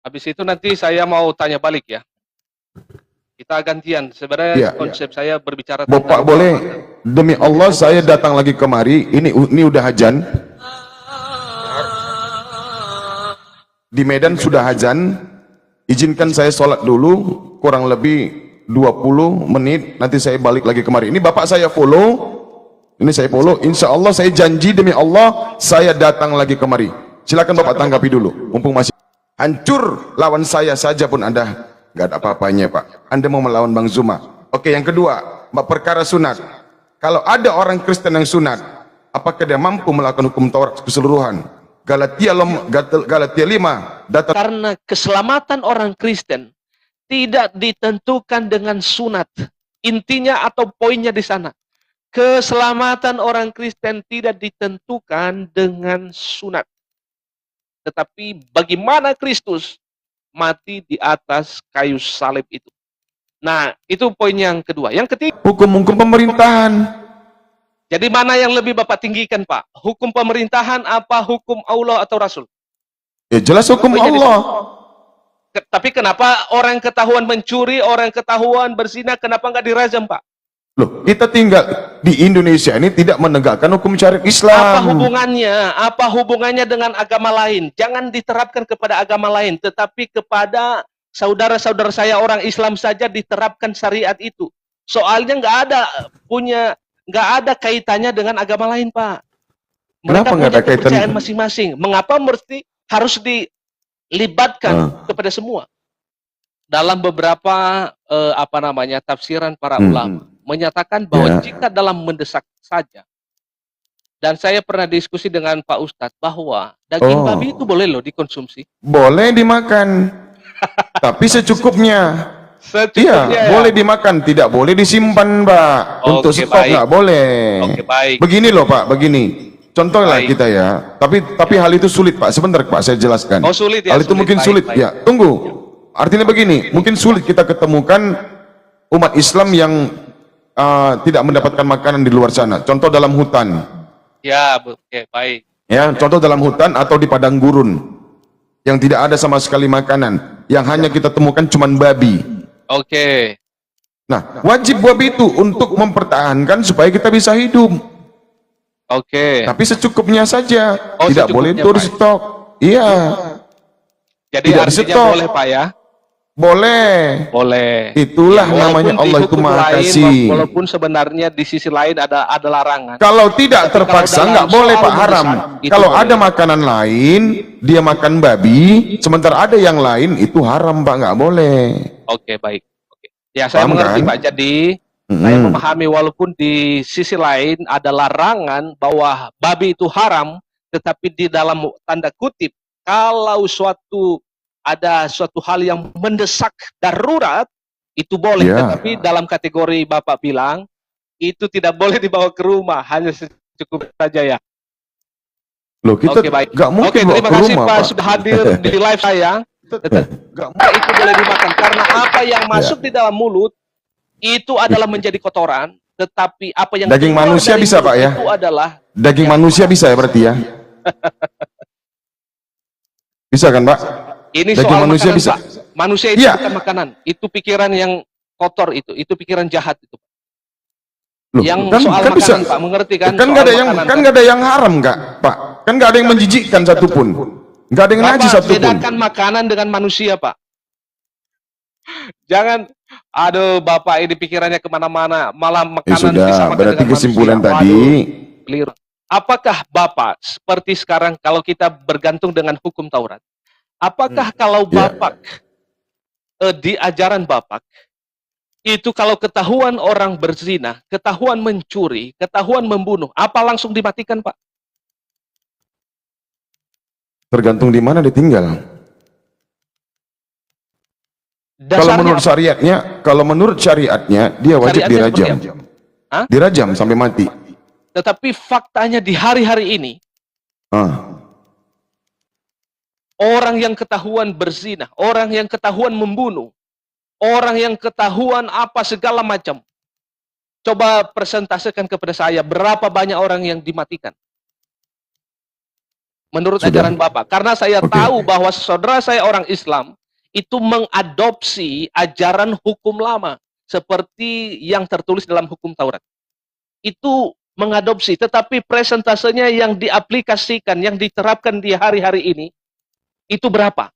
Habis itu nanti saya mau tanya balik ya. Kita gantian. Sebenarnya Ya, konsep saya berbicara Bapak tentang boleh, demi Allah saya datang lagi kemari. Ini udah azan. Di Medan sudah azan. Izinkan saya sholat dulu, kurang lebih 20 menit, nanti saya balik lagi kemari. Ini bapak saya follow, ini saya follow, insya Allah saya janji demi Allah, saya datang lagi kemari. Silakan bapak tanggapi dulu, mumpung masih hancur lawan saya saja pun Anda, nggak ada apa-apanya Pak. Anda mau melawan Bang Zuma. Oke, yang kedua, perkara sunat. Kalau ada orang Kristen yang sunat, apakah dia mampu melakukan hukum Taurat keseluruhan? Galatia 5 data. karena keselamatan orang Kristen tidak ditentukan dengan sunat. Intinya atau poinnya di sana. Keselamatan orang Kristen tidak ditentukan dengan sunat. Tetapi bagaimana Kristus mati di atas kayu salib itu. Nah, itu poin yang kedua. Yang ketiga, Hukum-hukum pemerintahan. jadi mana yang lebih Bapak tinggikan, Pak? Hukum pemerintahan apa hukum Allah atau Rasul? Ya jelas hukum Allah. Tapi kenapa orang ketahuan mencuri, orang ketahuan berzina, kenapa nggak dirajam, Pak? Loh, kita tinggal di Indonesia ini tidak menegakkan hukum syariat Apa Islam. hubungannya? Apa hubungannya dengan agama lain? Jangan diterapkan kepada agama lain, tetapi kepada saudara-saudara saya orang Islam saja diterapkan syariat itu. Soalnya nggak ada kaitannya dengan agama lain, Pak. Mereka Kenapa nggak punya ada kaitan? kepercayaan masing-masing. Mengapa mesti harus dilibatkan kepada semua? Dalam beberapa tafsiran para ulama menyatakan bahwa jika dalam mendesak saja, dan saya pernah diskusi dengan Pak Ustadz bahwa daging babi itu boleh loh dikonsumsi. Boleh dimakan, tapi secukupnya. Secukupnya Iya, boleh dimakan, tidak boleh disimpan, Pak. Untuk Oke, stok baik. nggak boleh. Oke, baik. Begini loh, Pak, begini. Contoh lah Baik. kita ya. Tapi hal itu sulit, Pak. Sebentar, Pak, saya jelaskan. Oh, sulit ya, Hal itu sulit. mungkin Baik, sulit. baik. Ya, tunggu. Artinya begini, mungkin sulit kita ketemukan umat Islam yang tidak mendapatkan makanan di luar sana. Contoh dalam hutan. Ya, oke, baik. Ya, contoh dalam hutan atau di padang gurun yang tidak ada sama sekali makanan, yang hanya kita temukan cuman babi. Oke. Nah, wajib babi itu untuk mempertahankan supaya kita bisa hidup. Oke. Tapi secukupnya saja, Oh, tidak boleh secukupnya, tur Pak. stok. Iya, Jadi tidak artinya disetok. boleh, Pak ya? boleh. Boleh. Itulah Ya, namanya walaupun di Allah itu hukum Maha lain, Kasih. walaupun sebenarnya di sisi lain ada larangan. Kalau tidak Tapi terpaksa kalau nggak dalam boleh soal Pak, haram. mendesak, itu Kalau boleh. ada makanan lain, dia makan babi, sementara ada yang lain itu haram Pak, nggak boleh. Oke, baik. Oke. Ya, saya Paham mengerti, kan? Pak. Jadi, saya memahami walaupun di sisi lain ada larangan bahwa babi itu haram, tetapi di dalam tanda kutip, kalau ada suatu hal yang mendesak darurat, itu boleh. Ya. Tetapi dalam kategori Bapak bilang, itu tidak boleh dibawa ke rumah, hanya cukup saja ya. Loh, kita Oke, baik. nggak mungkin Oke, bawa terima ke kasih rumah Pak Pak. sudah hadir di live saya. Itu boleh dimakan karena apa yang masuk di dalam mulut itu adalah menjadi kotoran, tetapi apa yang Daging keluar manusia dari bisa mulut Pak ya? itu adalah Daging manusia bisa ya berarti ya? Bisa kan Pak? ini Daging soal manusia makanan, bisa? Pak. Manusia itu Iya. bukan makanan, itu pikiran yang kotor itu pikiran jahat itu. Loh, Yang kan, soal kan makanan, bisa. Pak, mengerti kan? Kan Soal nggak ada yang makanan, kan nggak ada yang haram nggak Pak? Kan nggak ada yang menjijikkan satupun. Nggak ada yang najis Bapak satupun. bedakan makanan dengan manusia, Pak. Jangan, aduh Bapak ini pikirannya kemana-mana, malah Ya makanan sudah, disamakan berarti dengan kesimpulan manusia. tadi. Waduh, keliru. Apakah Bapak seperti sekarang kalau kita bergantung dengan hukum Taurat, apakah kalau Ya. Bapak di ajaran Bapak itu kalau ketahuan orang berzina, ketahuan mencuri, ketahuan membunuh, apa langsung dimatikan, Pak? Tergantung di mana ditinggal. Dasarnya Kalau menurut syariatnya dia wajib Syariatnya seperti dirajam. Hah? Dirajam sampai mati. Tetapi faktanya di hari-hari ini, Ah. orang yang ketahuan berzina, orang yang ketahuan membunuh, orang yang ketahuan apa segala macam. Coba presentasikan kepada saya berapa banyak orang yang dimatikan. menurut Sudah. ajaran Bapak. Karena saya Oke. tahu bahwa saudara saya orang Islam itu mengadopsi ajaran hukum lama seperti yang tertulis dalam hukum Taurat. Itu mengadopsi, tetapi presentasenya yang diaplikasikan, yang diterapkan di hari-hari ini, itu berapa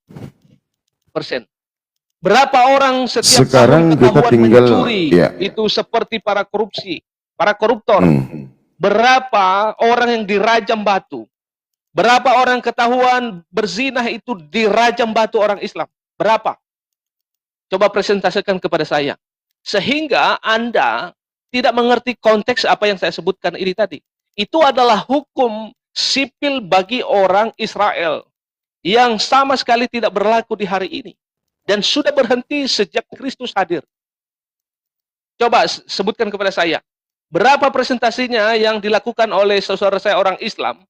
persen? Berapa orang setiap Sekarang tahun kita ketahuan tinggal, mencuri, ya. itu seperti para korupsi, para koruptor. Hmm. Berapa orang yang dirajam batu? Berapa orang ketahuan berzinah itu dirajam batu orang Islam? Berapa? Coba presentasikan kepada saya. Sehingga Anda tidak mengerti konteks apa yang saya sebutkan ini tadi. Itu adalah hukum sipil bagi orang Israel yang sama sekali tidak berlaku di hari ini. Dan sudah berhenti sejak Kristus hadir. Coba sebutkan kepada saya. Berapa presentasinya yang dilakukan oleh saudara saya orang Islam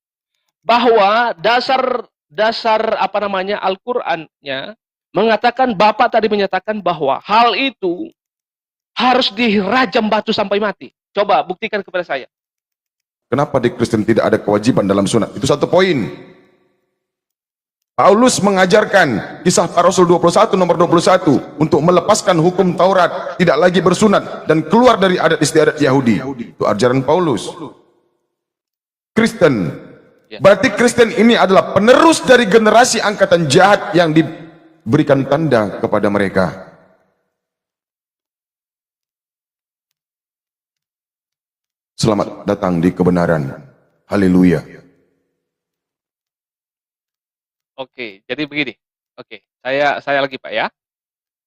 bahwa dasar apa namanya Al-Qur'annya mengatakan, Bapak tadi menyatakan bahwa hal itu harus dirajam batu sampai mati. Coba buktikan kepada saya. Kenapa di Kristen tidak ada kewajiban dalam sunat? Itu satu poin. Paulus mengajarkan kisah para Rasul 21 nomor 21 untuk melepaskan hukum Taurat, tidak lagi bersunat dan keluar dari adat istiadat Yahudi. Itu ajaran Paulus. Kristen. Berarti Kristen ini adalah penerus dari generasi angkatan jahat yang diberikan tanda kepada mereka. Selamat datang di kebenaran. Haleluya. Oke, jadi begini. Oke, saya lagi Pak ya.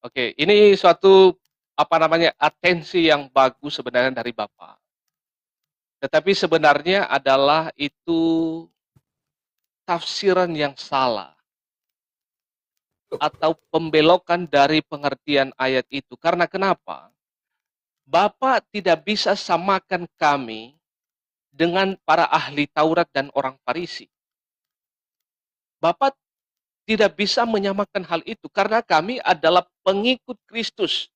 Oke, ini suatu apa namanya atensi yang bagus sebenarnya dari Bapak. Tetapi sebenarnya adalah itu tafsiran yang salah atau pembelokan dari pengertian ayat itu. Karena kenapa? Bapak tidak bisa samakan kami dengan para ahli Taurat dan orang Farisi. Bapak tidak bisa menyamakan hal itu karena kami adalah pengikut Kristus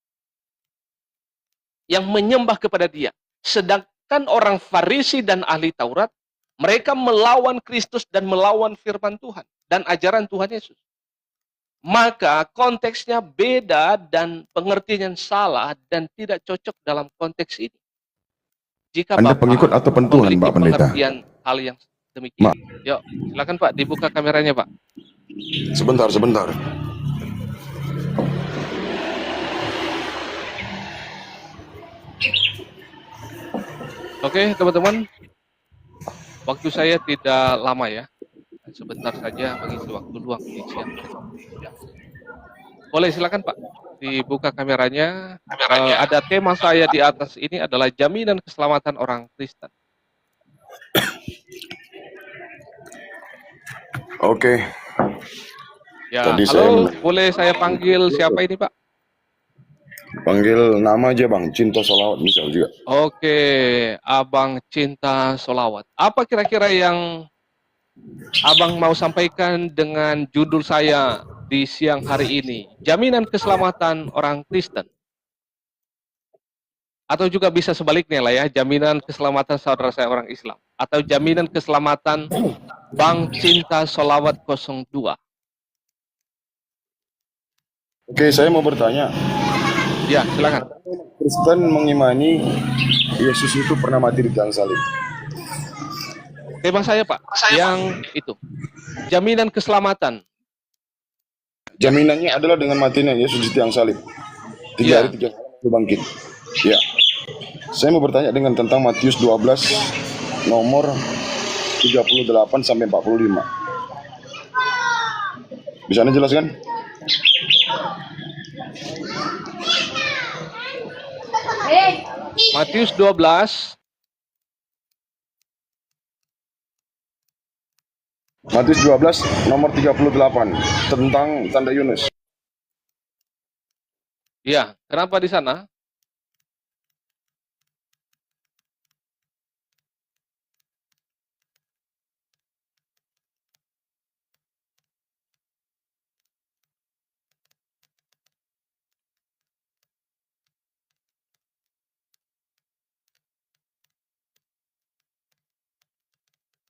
yang menyembah kepada Dia. Sedangkan orang Farisi dan ahli Taurat, mereka melawan Kristus dan melawan firman Tuhan dan ajaran Tuhan Yesus. Maka konteksnya beda dan pengertian yang salah dan tidak cocok dalam konteks ini. Jika Anda Bapak pengikut atau pentuhan, memiliki Pak Pendeta? pengertian hal yang demikian. Yuk, silakan Pak, dibuka kameranya Pak. Sebentar. Oke, teman-teman. Waktu saya tidak lama ya. Sebentar saja mengisi waktu luang di siang. Boleh silakan Pak, dibuka kameranya. Ada tema saya di atas ini adalah jaminan keselamatan orang Kristen. Oke. Ya, Tadi halo, boleh saya panggil siapa ini Pak? Panggil nama aja Bang, Cinta Solawat misal juga. Oke, Abang Cinta Solawat. Apa kira-kira yang Abang mau sampaikan dengan judul saya di siang hari ini? Jaminan keselamatan orang Kristen. Atau juga bisa sebaliknya lah ya, jaminan keselamatan saudara saya orang Islam. Atau jaminan keselamatan Bang Cinta Solawat 02. Oke, saya mau bertanya. Ya, silakan. Kristen mengimani Yesus itu pernah mati di tiang salib. Tema saya Pak, yang itu. Jaminan keselamatan. Jaminannya adalah dengan matinya Yesus di tiang salib. 3 Ya. hari 3 malam itu bangkit. Ya. Saya mau bertanya dengan tentang Matius 12 nomor 38 sampai 45. Bisa Anda jelaskan? Matius 12 nomor 38 tentang tanda Yunus. Ya, kenapa di sana?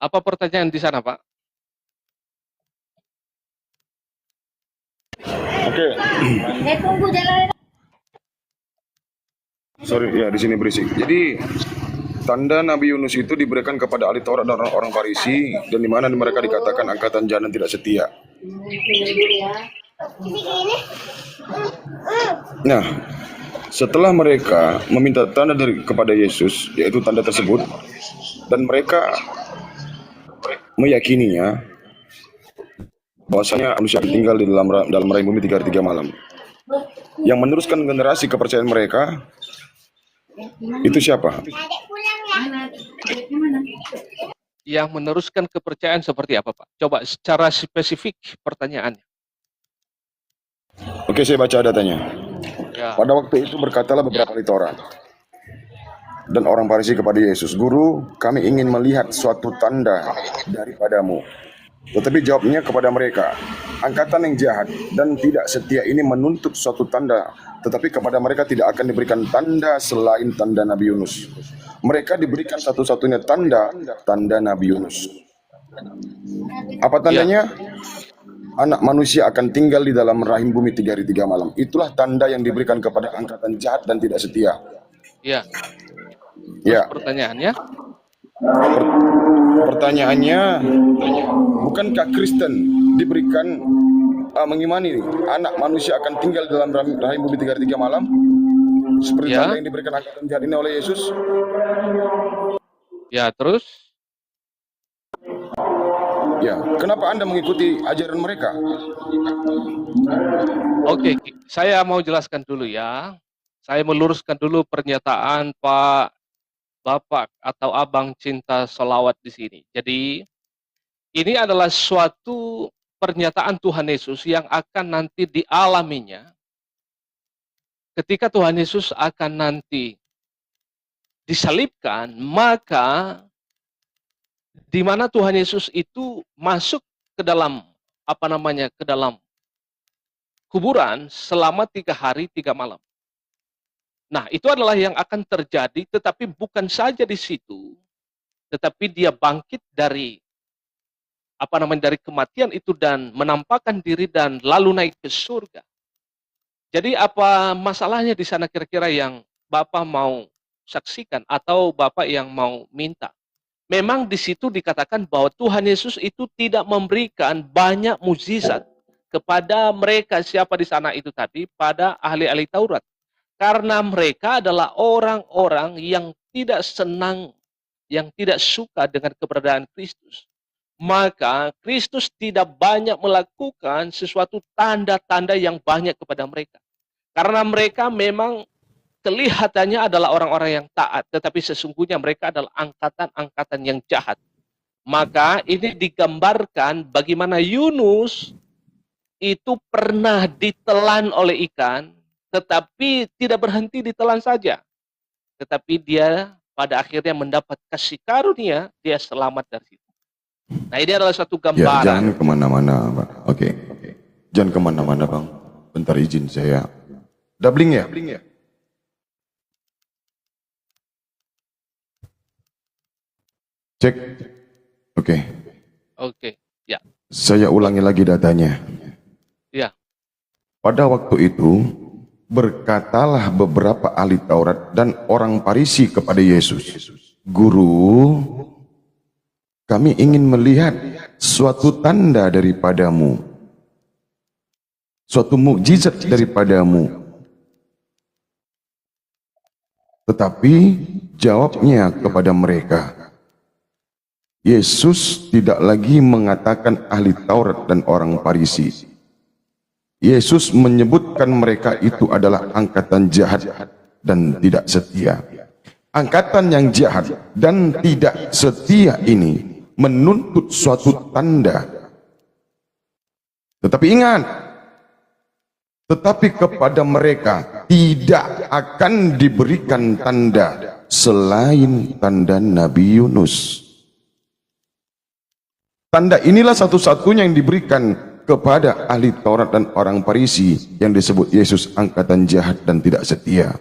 Apa pertanyaan di sana, Pak? Oke. Tunggu jalan. Sorry ya, di sini berisik. Jadi tanda Nabi Yunus itu diberikan kepada ahli Taurat dan orang-orang Farisi, dan di mana mereka dikatakan angkatan jahat dan tidak setia. Nah, setelah mereka meminta tanda kepada Yesus, yaitu tanda tersebut, dan mereka meyakininya bahwasanya manusia akan tinggal di dalam rahim bumi 3 hari 3 malam. Yang meneruskan generasi kepercayaan mereka itu siapa? Yang meneruskan kepercayaan seperti apa, Pak? Coba secara spesifik pertanyaannya. Oke, saya baca datanya. Ya. Pada waktu itu berkatalah beberapa ahli Taurat dan orang Farisi kepada Yesus, "Guru, kami ingin melihat suatu tanda daripadamu." Tetapi jawabnya kepada mereka, "Angkatan yang jahat dan tidak setia ini menuntut suatu tanda, tetapi kepada mereka tidak akan diberikan tanda selain tanda Nabi Yunus. Mereka diberikan satu-satunya tanda, tanda Nabi Yunus. Apa tandanya? Anak manusia akan tinggal di dalam rahim bumi 3 hari 3 malam. Itulah tanda yang diberikan kepada angkatan jahat dan tidak setia." Ya. Ya. Pertanyaannya? Pertanyaannya, bukankah Kristen diberikan mengimani anak manusia akan tinggal dalam rahim bumi 3 hari 3 malam? Seperti Ya. tanda yang diberikan angkatan jahat ini oleh Yesus? Ya, terus? Ya, kenapa Anda mengikuti ajaran mereka? Oke, saya mau jelaskan dulu ya. Saya meluruskan dulu pernyataan Pak Bapak atau Abang Cinta Selawat di sini. Jadi, ini adalah suatu pernyataan Tuhan Yesus yang akan nanti dialaminya ketika Tuhan Yesus akan nanti disalibkan, maka di mana Tuhan Yesus itu masuk ke dalam ke dalam kuburan selama 3 hari 3 malam. Nah, itu adalah yang akan terjadi, tetapi bukan saja di situ, tetapi dia bangkit dari dari kematian itu dan menampakkan diri dan lalu naik ke surga. Jadi apa masalahnya di sana kira-kira yang Bapak mau saksikan atau Bapak yang mau minta? Memang di situ dikatakan bahwa Tuhan Yesus itu tidak memberikan banyak mukjizat kepada mereka siapa di sana itu tadi, pada ahli-ahli Taurat. Karena mereka adalah orang-orang yang tidak senang, yang tidak suka dengan keberadaan Kristus. Maka Kristus tidak banyak melakukan sesuatu tanda-tanda yang banyak kepada mereka. Karena mereka memang kelihatannya adalah orang-orang yang taat, tetapi sesungguhnya mereka adalah angkatan-angkatan yang jahat. Maka ini digambarkan bagaimana Yunus itu pernah ditelan oleh ikan, tetapi tidak berhenti ditelan saja. Tetapi dia pada akhirnya mendapat kasih karunia, dia selamat dari situ. Nah, ini adalah satu Ya, gambaran. jangan kemana-mana, Pak. Oke. Jangan kemana-mana, Bang. Bentar izin saya. Doubling ya? Cek. Oke. Oke, ya. Saya ulangi lagi datanya. Ya. Pada waktu itu, berkatalah beberapa ahli Taurat dan orang Farisi kepada Yesus, "Guru, kami ingin melihat suatu tanda daripadamu, suatu mukjizat daripadamu." Tetapi jawabnya kepada mereka, Yesus tidak lagi mengatakan ahli Taurat dan orang Farisi. Yesus menyebutkan mereka itu adalah angkatan jahat dan tidak setia. Angkatan yang jahat dan tidak setia ini menuntut suatu tanda. Tetapi ingat, tetapi kepada mereka tidak akan diberikan tanda selain tanda Nabi Yunus. Tanda inilah satu-satunya yang diberikan kepada ahli Taurat dan orang Farisi yang disebut Yesus angkatan jahat dan tidak setia.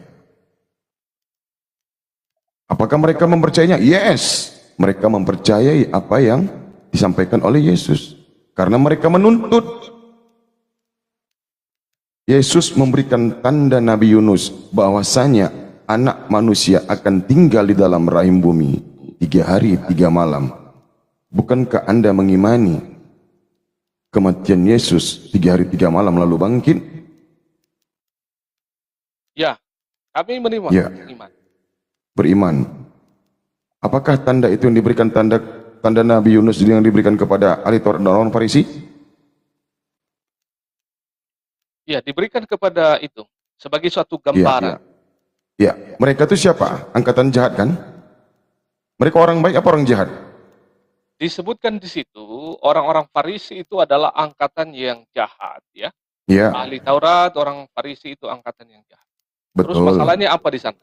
Apakah mereka mempercayainya? Yes, mereka mempercayai apa yang disampaikan oleh Yesus. Karena mereka menuntut Yesus memberikan tanda Nabi Yunus bahwasanya anak manusia akan tinggal di dalam rahim bumi 3 hari 3 malam. Bukankah Anda mengimani kematian Yesus 3 hari 3 malam lalu bangkit? Ya, kami menerima. Ya. Iman. Beriman. Apakah tanda itu yang diberikan tanda Nabi Yunus yang diberikan kepada ahli Taurat dan orang Farisi? Ya, diberikan kepada itu sebagai suatu Iya, gambaran. iya. Ya, mereka itu siapa? Angkatan jahat kan? Mereka orang baik apa orang jahat? Disebutkan di situ orang-orang Farisi itu adalah angkatan yang jahat, ya. Ya, Ahli Taurat, orang Farisi itu angkatan yang jahat. Terus betul. masalahnya apa di sana?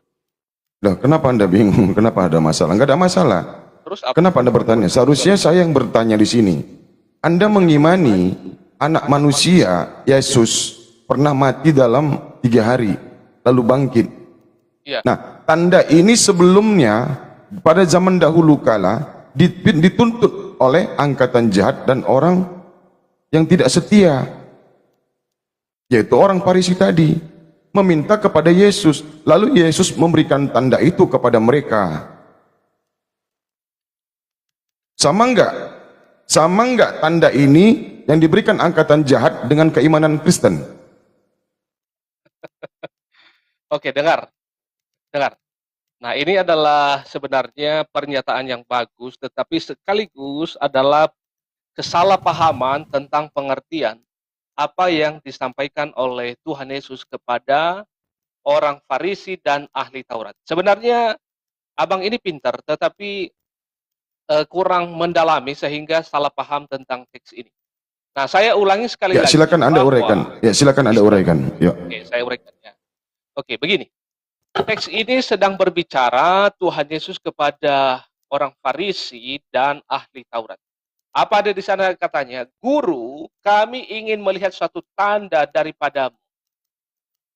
Loh, kenapa Anda bingung? Kenapa ada masalah? Enggak ada masalah. Terus apa? Kenapa Anda bertanya? Seharusnya saya yang bertanya di sini. Anda mengimani anak manusia Yesus pernah mati dalam 3 hari lalu bangkit. Iya. Nah, tanda ini sebelumnya pada zaman dahulu kala dituntut oleh angkatan jahat dan orang yang tidak setia, yaitu orang Farisi tadi, meminta kepada Yesus, lalu Yesus memberikan tanda itu kepada mereka. Sama enggak? Sama enggak tanda ini yang diberikan angkatan jahat dengan keimanan Kristen? Oke, dengar. Nah, ini adalah sebenarnya pernyataan yang bagus, tetapi sekaligus adalah kesalahpahaman tentang pengertian apa yang disampaikan oleh Tuhan Yesus kepada orang Farisi dan ahli Taurat. Sebenarnya abang ini pintar, tetapi kurang mendalami sehingga salah paham tentang teks ini. Nah, saya ulangi sekali Ya, lagi. silakan Anda bahwa- uraikan. Ya, silakan Anda uraikan. Ya. Oke, saya uraikan ya. Oke, begini. Teks ini sedang berbicara Tuhan Yesus kepada orang Farisi dan ahli Taurat. Apa ada di sana katanya? Guru, kami ingin melihat suatu tanda daripadamu.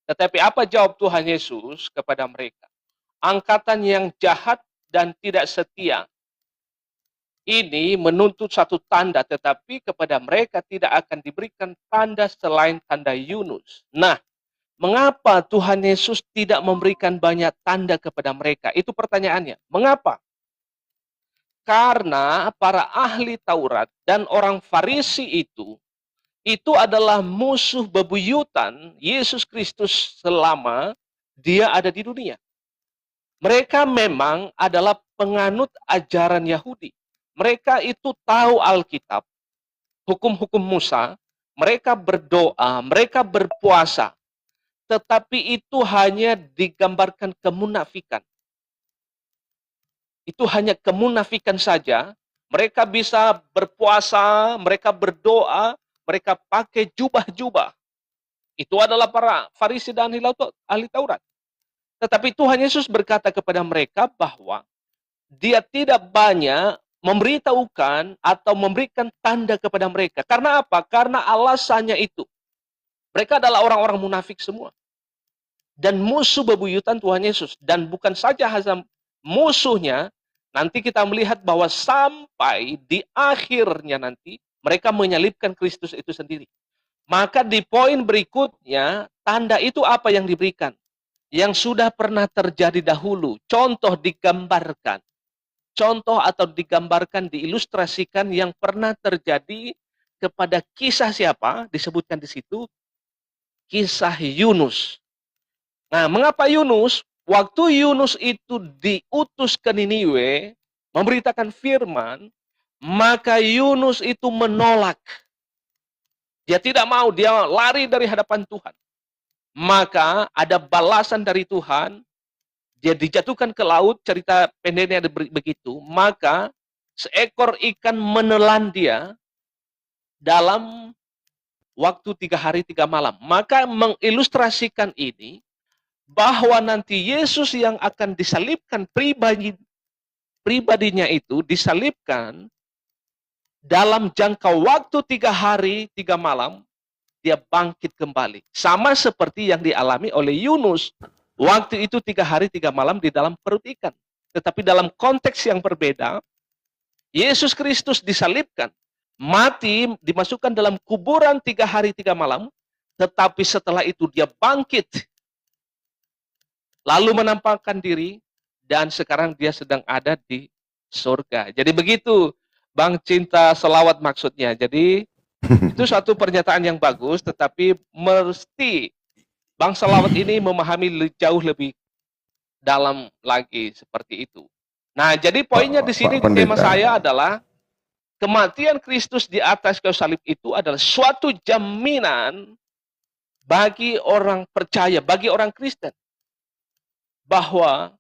Tetapi apa jawab Tuhan Yesus kepada mereka? Angkatan yang jahat dan tidak setia ini menuntut satu tanda, tetapi kepada mereka tidak akan diberikan tanda selain tanda Yunus. Nah, mengapa Tuhan Yesus tidak memberikan banyak tanda kepada mereka? Itu pertanyaannya. Mengapa? Karena para ahli Taurat dan orang Farisi itu adalah musuh bebuyutan Yesus Kristus selama dia ada di dunia. Mereka memang adalah penganut ajaran Yahudi. Mereka itu tahu Alkitab, hukum-hukum Musa, mereka berdoa, mereka berpuasa. Tetapi itu hanya digambarkan kemunafikan. Itu hanya kemunafikan saja. Mereka bisa berpuasa, mereka berdoa, mereka pakai jubah-jubah. Itu adalah para Farisi dan ahli Taurat. Tetapi Tuhan Yesus berkata kepada mereka bahwa dia tidak banyak memberitahukan atau memberikan tanda kepada mereka. Karena apa? Karena alasannya itu. Mereka adalah orang-orang munafik semua. Dan musuh bebuyutan Tuhan Yesus. Dan bukan saja hanya musuhnya, nanti kita melihat bahwa sampai di akhirnya nanti, mereka menyalibkan Kristus itu sendiri. Maka di poin berikutnya, tanda itu apa yang diberikan? Yang sudah pernah terjadi dahulu. Contoh digambarkan. Contoh atau digambarkan, diilustrasikan yang pernah terjadi kepada kisah siapa? Disebutkan di situ, kisah Yunus. Nah, mengapa Yunus? Waktu Yunus itu diutus ke Niniwe, memberitakan firman, maka Yunus itu menolak. Dia tidak mau, dia lari dari hadapan Tuhan. Maka ada balasan dari Tuhan, dia dijatuhkan ke laut, cerita pendeknya begitu, maka seekor ikan menelan dia dalam waktu 3 hari 3 malam. Maka mengilustrasikan ini, bahwa nanti Yesus yang akan disalibkan pribadinya itu disalibkan dalam jangka waktu 3 hari 3 malam, dia bangkit kembali. Sama seperti yang dialami oleh Yunus. Waktu itu 3 hari 3 malam di dalam perut ikan. Tetapi dalam konteks yang berbeda, Yesus Kristus disalibkan, mati, dimasukkan dalam kuburan 3 hari 3 malam, tetapi setelah itu dia bangkit, lalu menampakkan diri, dan sekarang dia sedang ada di surga. Jadi begitu, Bang Cinta Selawat maksudnya. Jadi itu suatu pernyataan yang bagus, tetapi mesti Bang Selawat ini memahami jauh lebih dalam lagi seperti itu. Nah, jadi poinnya di sini tema Pendeta. saya adalah kematian Kristus di atas kayu salib itu adalah suatu jaminan bagi orang percaya, bagi orang Kristen, bahwa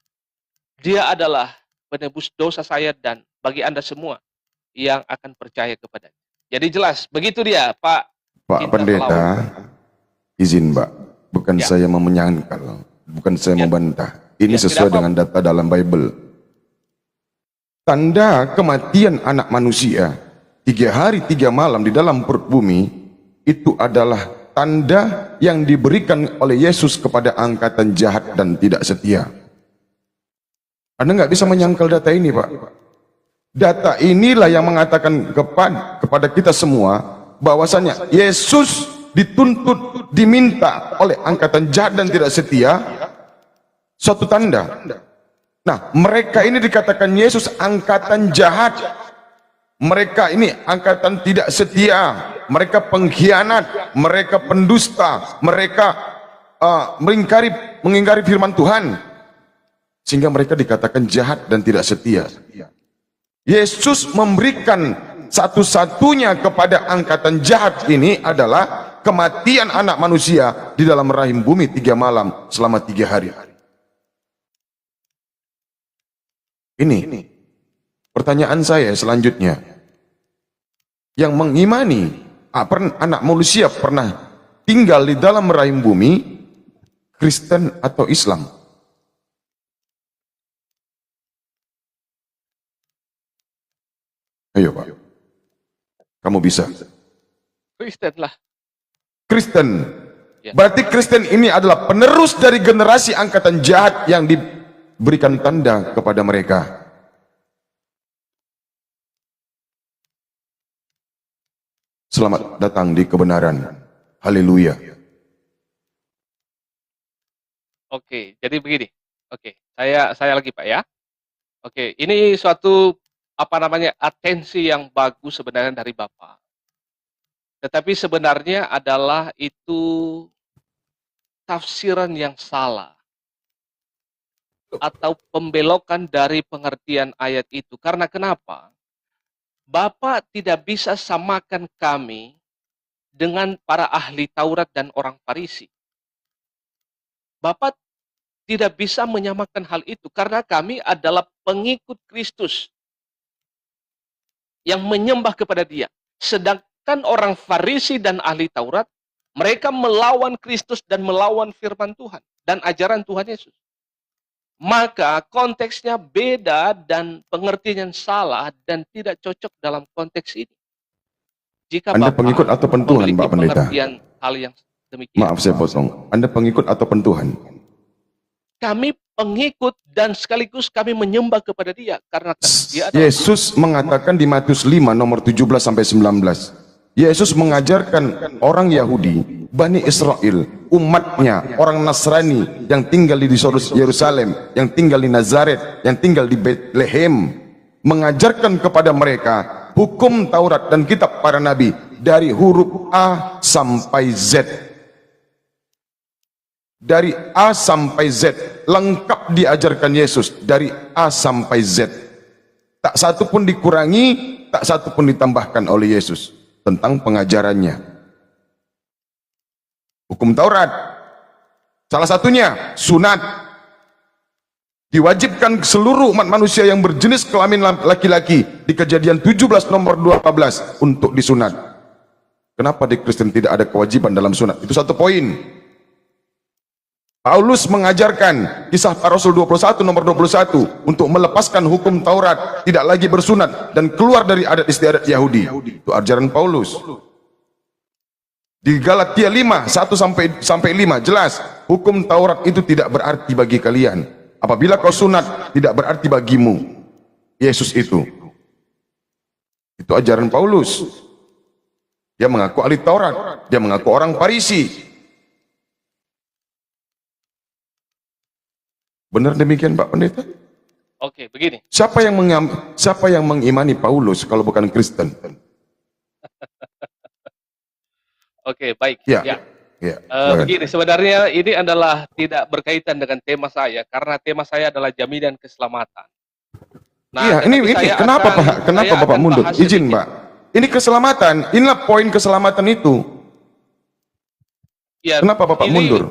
dia adalah penebus dosa saya dan bagi Anda semua yang akan percaya kepadanya. Jadi jelas, begitu dia, Pak Pak Cinta Pendeta, Selawat. izin Mbak, bukan Ya. saya mau menyangkal, bukan saya Ya. membantah. Ini Ya, sesuai tidak dengan data dalam Bible. Tanda kematian anak manusia 3 hari 3 malam di dalam perut bumi itu adalah tanda yang diberikan oleh Yesus kepada angkatan jahat dan tidak setia. Anda nggak bisa menyangkal data ini, Pak. Data inilah yang mengatakan kepada kita semua bahwasanya Yesus dituntut, diminta oleh angkatan jahat dan tidak setia suatu tanda. Nah, mereka ini dikatakan Yesus angkatan jahat. Mereka ini angkatan tidak setia. Mereka pengkhianat, mereka pendusta, mereka mengingkari firman Tuhan. Sehingga mereka dikatakan jahat dan tidak setia. Yesus memberikan satu-satunya kepada angkatan jahat ini adalah kematian anak manusia di dalam rahim bumi 3 malam selama 3 hari. Ini pertanyaan saya selanjutnya. Yang mengimani anak manusia pernah tinggal di dalam rahim bumi, Kristen atau Islam? Ayo Pak, kamu bisa. Kristen lah. Kristen. Ya. Berarti Kristen ini adalah penerus dari generasi angkatan jahat yang diberikan tanda kepada mereka. Selamat datang di kebenaran. Haleluya. Oke, jadi begini. Oke, saya lagi Pak ya. Oke, ini suatu atensi yang bagus sebenarnya dari Bapak. Tetapi sebenarnya adalah itu tafsiran yang salah atau pembelokan dari pengertian ayat itu. Karena kenapa? Bapak tidak bisa samakan kami dengan para ahli Taurat dan orang Farisi. Bapak tidak bisa menyamakan hal itu karena kami adalah pengikut Kristus yang menyembah kepada Dia. Sedangkan orang Farisi dan ahli Taurat, mereka melawan Kristus dan melawan firman Tuhan dan ajaran Tuhan Yesus. Maka konteksnya beda dan pengertian yang salah dan tidak cocok dalam konteks ini. Jika Anda Bapak pengikut atau pentuhan, memiliki Pak Pendeta? pengertian hal yang demikian. Maaf saya potong. Anda pengikut atau pentuhan? Kami pengikut dan sekaligus kami menyembah kepada Dia karena Dia adalah Yesus mengatakan di Matius 5 nomor 17 sampai 19. Yesus mengajarkan orang Yahudi, Bani Israel, umatnya, orang Nasrani yang tinggal di Yerusalem, yang tinggal di Nazaret, yang tinggal di Bethlehem, mengajarkan kepada mereka hukum Taurat dan kitab para nabi dari huruf A sampai Z. Dari A sampai Z, lengkap diajarkan Yesus dari A sampai Z. Tak satu pun dikurangi, tak satu pun ditambahkan oleh Yesus tentang pengajarannya. Hukum Taurat, salah satunya sunat. Diwajibkan seluruh umat manusia yang berjenis kelamin laki-laki di Kejadian 17 nomor 12 untuk disunat. Kenapa di Kristen tidak ada kewajiban dalam sunat? Itu satu poin. Paulus mengajarkan Kisah Para Rasul 21 nomor 21 untuk melepaskan hukum Taurat, tidak lagi bersunat dan keluar dari adat istiadat Yahudi. Itu ajaran Paulus. Di Galatia 5 1 sampai 5 jelas hukum Taurat itu tidak berarti bagi kalian. Apabila kau sunat tidak berarti bagimu. Yesus itu ajaran Paulus. Dia mengaku ahli Taurat, dia mengaku orang Farisi. Benar demikian Pak Pendeta? Oke, begini. Siapa yang mengimani Paulus kalau bukan Kristen? Oke, baik. Ya, Ya. ya. Silakan. Begini, sebenarnya ini adalah tidak berkaitan dengan tema saya, karena tema saya adalah jaminan keselamatan. Nah, Iya, ini saya kenapa akan- Pak? Kenapa saya Bapak akan mundur? bahas Izin sedikit. Pak. Ini keselamatan. Inilah poin keselamatan itu. Ya, Kenapa Bapak ini- mundur?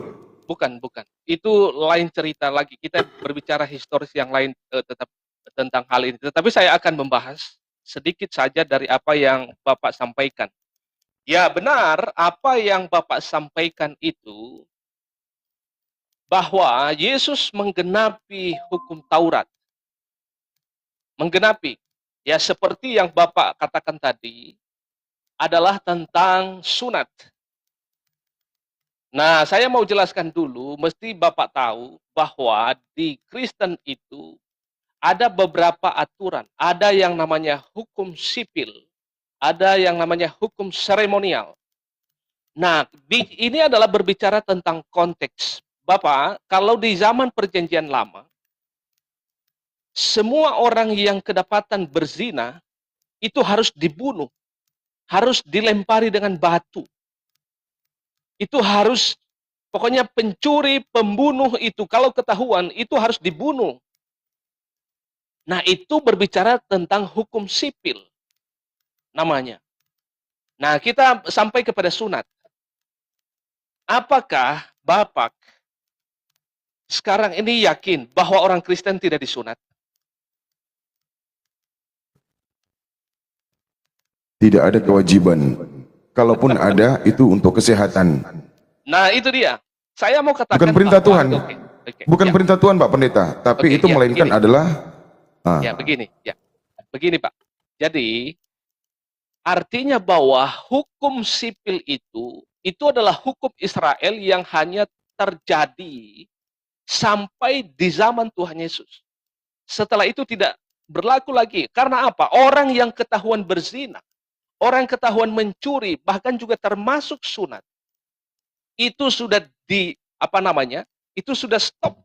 Bukan. Itu lain cerita lagi. Kita berbicara historis yang lain tetap tentang hal ini. Tetapi saya akan membahas sedikit saja dari apa yang Bapak sampaikan. Ya, benar apa yang Bapak sampaikan itu, bahwa Yesus menggenapi hukum Taurat. Menggenapi. Ya, seperti yang Bapak katakan tadi, adalah tentang sunat. Nah, saya mau jelaskan dulu, mesti Bapak tahu bahwa di Kristen itu ada beberapa aturan. Ada yang namanya hukum sipil, ada yang namanya hukum seremonial. Nah, ini adalah berbicara tentang konteks. Bapak, kalau di zaman Perjanjian Lama, semua orang yang kedapatan berzina itu harus dibunuh, harus dilempari dengan batu. Itu harus, pokoknya pencuri, pembunuh itu kalau ketahuan itu harus dibunuh. Nah, itu berbicara tentang hukum sipil namanya. Nah, kita sampai kepada sunat. Apakah Bapak sekarang ini yakin bahwa orang Kristen tidak disunat? Tidak ada kewajiban. Kalaupun ada, itu untuk kesehatan. Nah, itu dia. Saya mau katakan Bukan perintah bahwa- Tuhan. Oke. Bukan Ya. perintah Tuhan Pak Pendeta. Tapi Oke, itu ya, melainkan begini. adalah... Ya, begini Pak. Jadi, artinya bahwa hukum sipil itu adalah hukum Israel yang hanya terjadi sampai di zaman Tuhan Yesus. Setelah itu tidak berlaku lagi. Karena apa? Orang yang ketahuan berzina, orang yang ketahuan mencuri, bahkan juga termasuk sunat, itu sudah itu sudah stop.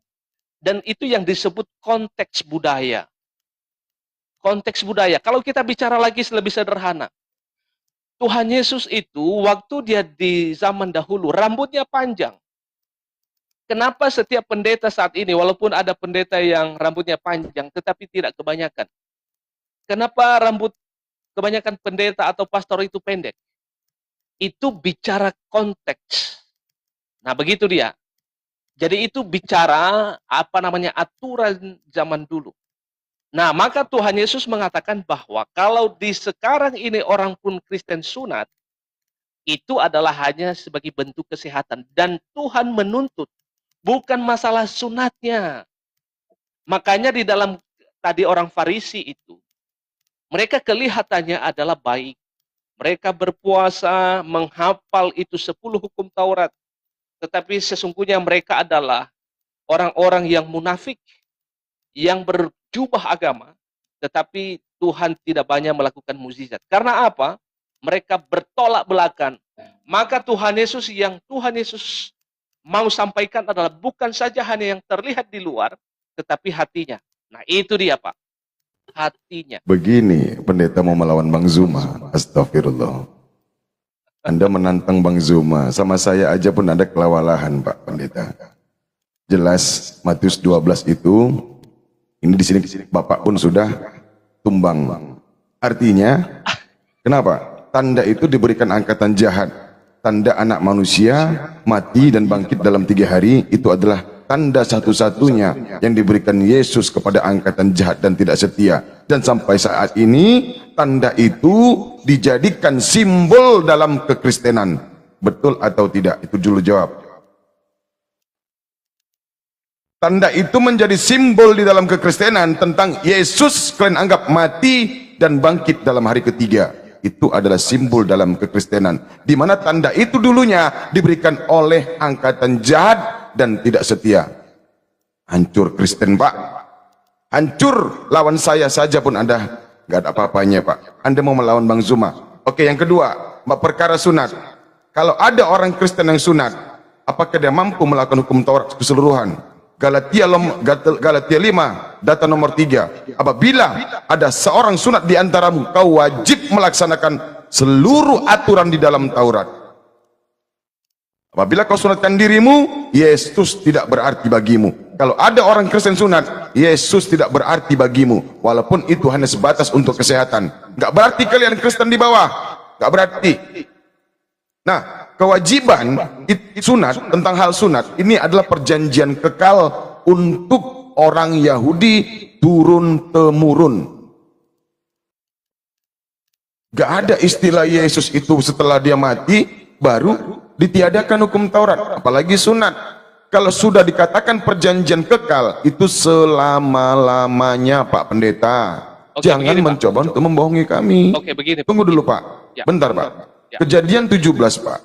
Dan itu yang disebut konteks budaya. Konteks budaya. Kalau kita bicara lagi lebih sederhana, Tuhan Yesus itu waktu dia di zaman dahulu rambutnya panjang. Kenapa setiap pendeta saat ini, walaupun ada pendeta yang rambutnya panjang, tetapi tidak kebanyakan? Kenapa kebanyakan pendeta atau pastor itu pendek? Itu bicara konteks. Nah, begitu dia. Jadi itu bicara aturan zaman dulu. Nah, maka Tuhan Yesus mengatakan bahwa kalau di sekarang ini orang pun Kristen sunat, itu adalah hanya sebagai bentuk kesehatan. Dan Tuhan menuntut, bukan masalah sunatnya. Makanya di dalam tadi orang Farisi itu, mereka kelihatannya adalah baik. Mereka berpuasa, menghafal itu 10 hukum Taurat. Tetapi sesungguhnya mereka adalah orang-orang yang munafik, yang berjubah agama, tetapi Tuhan tidak banyak melakukan mukjizat. Karena apa? Mereka bertolak belakang. Maka Tuhan Yesus mau sampaikan adalah bukan saja hanya yang terlihat di luar, tetapi hatinya. Nah, itu dia Pak. Hatinya. Begini, pendeta mau melawan Bang Zuma. Astagfirullah. Anda menantang Bang Zuma. Sama saya aja pun ada kelewalahan Pak Pendeta. Jelas Matius 12 itu, ini di sini Bapak pun sudah tumbang. Artinya, kenapa? Tanda itu diberikan angkatan jahat. Tanda anak manusia mati dan bangkit dalam 3 hari, itu adalah tanda satu-satunya yang diberikan Yesus kepada angkatan jahat dan tidak setia. Dan sampai saat ini, tanda itu dijadikan simbol dalam kekristenan. Betul atau tidak? Itu dulu jawab. Tanda itu menjadi simbol di dalam kekristenan tentang Yesus kalian anggap mati dan bangkit dalam hari ketiga. Itu adalah simbol dalam kekristenan. Di mana tanda itu dulunya diberikan oleh angkatan jahat dan tidak setia. Hancur Kristen Pak. Hancur, lawan saya saja pun Anda nggak ada apa-apanya Pak. Anda mau melawan Bang Zuma. Oke, yang kedua, perkara sunat. Kalau ada orang Kristen yang sunat, apakah dia mampu melakukan hukum Taurat keseluruhan? Galatia 5, data nomor 3. Apabila ada seorang sunat di antaramu, kau wajib melaksanakan seluruh aturan di dalam Taurat. Apabila kau sunatkan dirimu, Yesus tidak berarti bagimu. Kalau ada orang Kristen sunat, Yesus tidak berarti bagimu. Walaupun itu hanya sebatas untuk kesehatan. Nggak berarti kalian Kristen di bawah. Nggak berarti. Nah, kewajiban sunat, tentang hal sunat, ini adalah perjanjian kekal untuk orang Yahudi turun-temurun. Gak ada istilah Yesus itu setelah dia mati, baru ditiadakan hukum Taurat, apalagi sunat. Kalau sudah dikatakan perjanjian kekal, itu selama-lamanya, Pak Pendeta. Oke, Jangan begini, Pak. mencoba untuk membohongi kami. Oke, begini, Pak. Tunggu dulu, Pak. Ya. Bentar, Pak. Ya. Kejadian 17, Pak.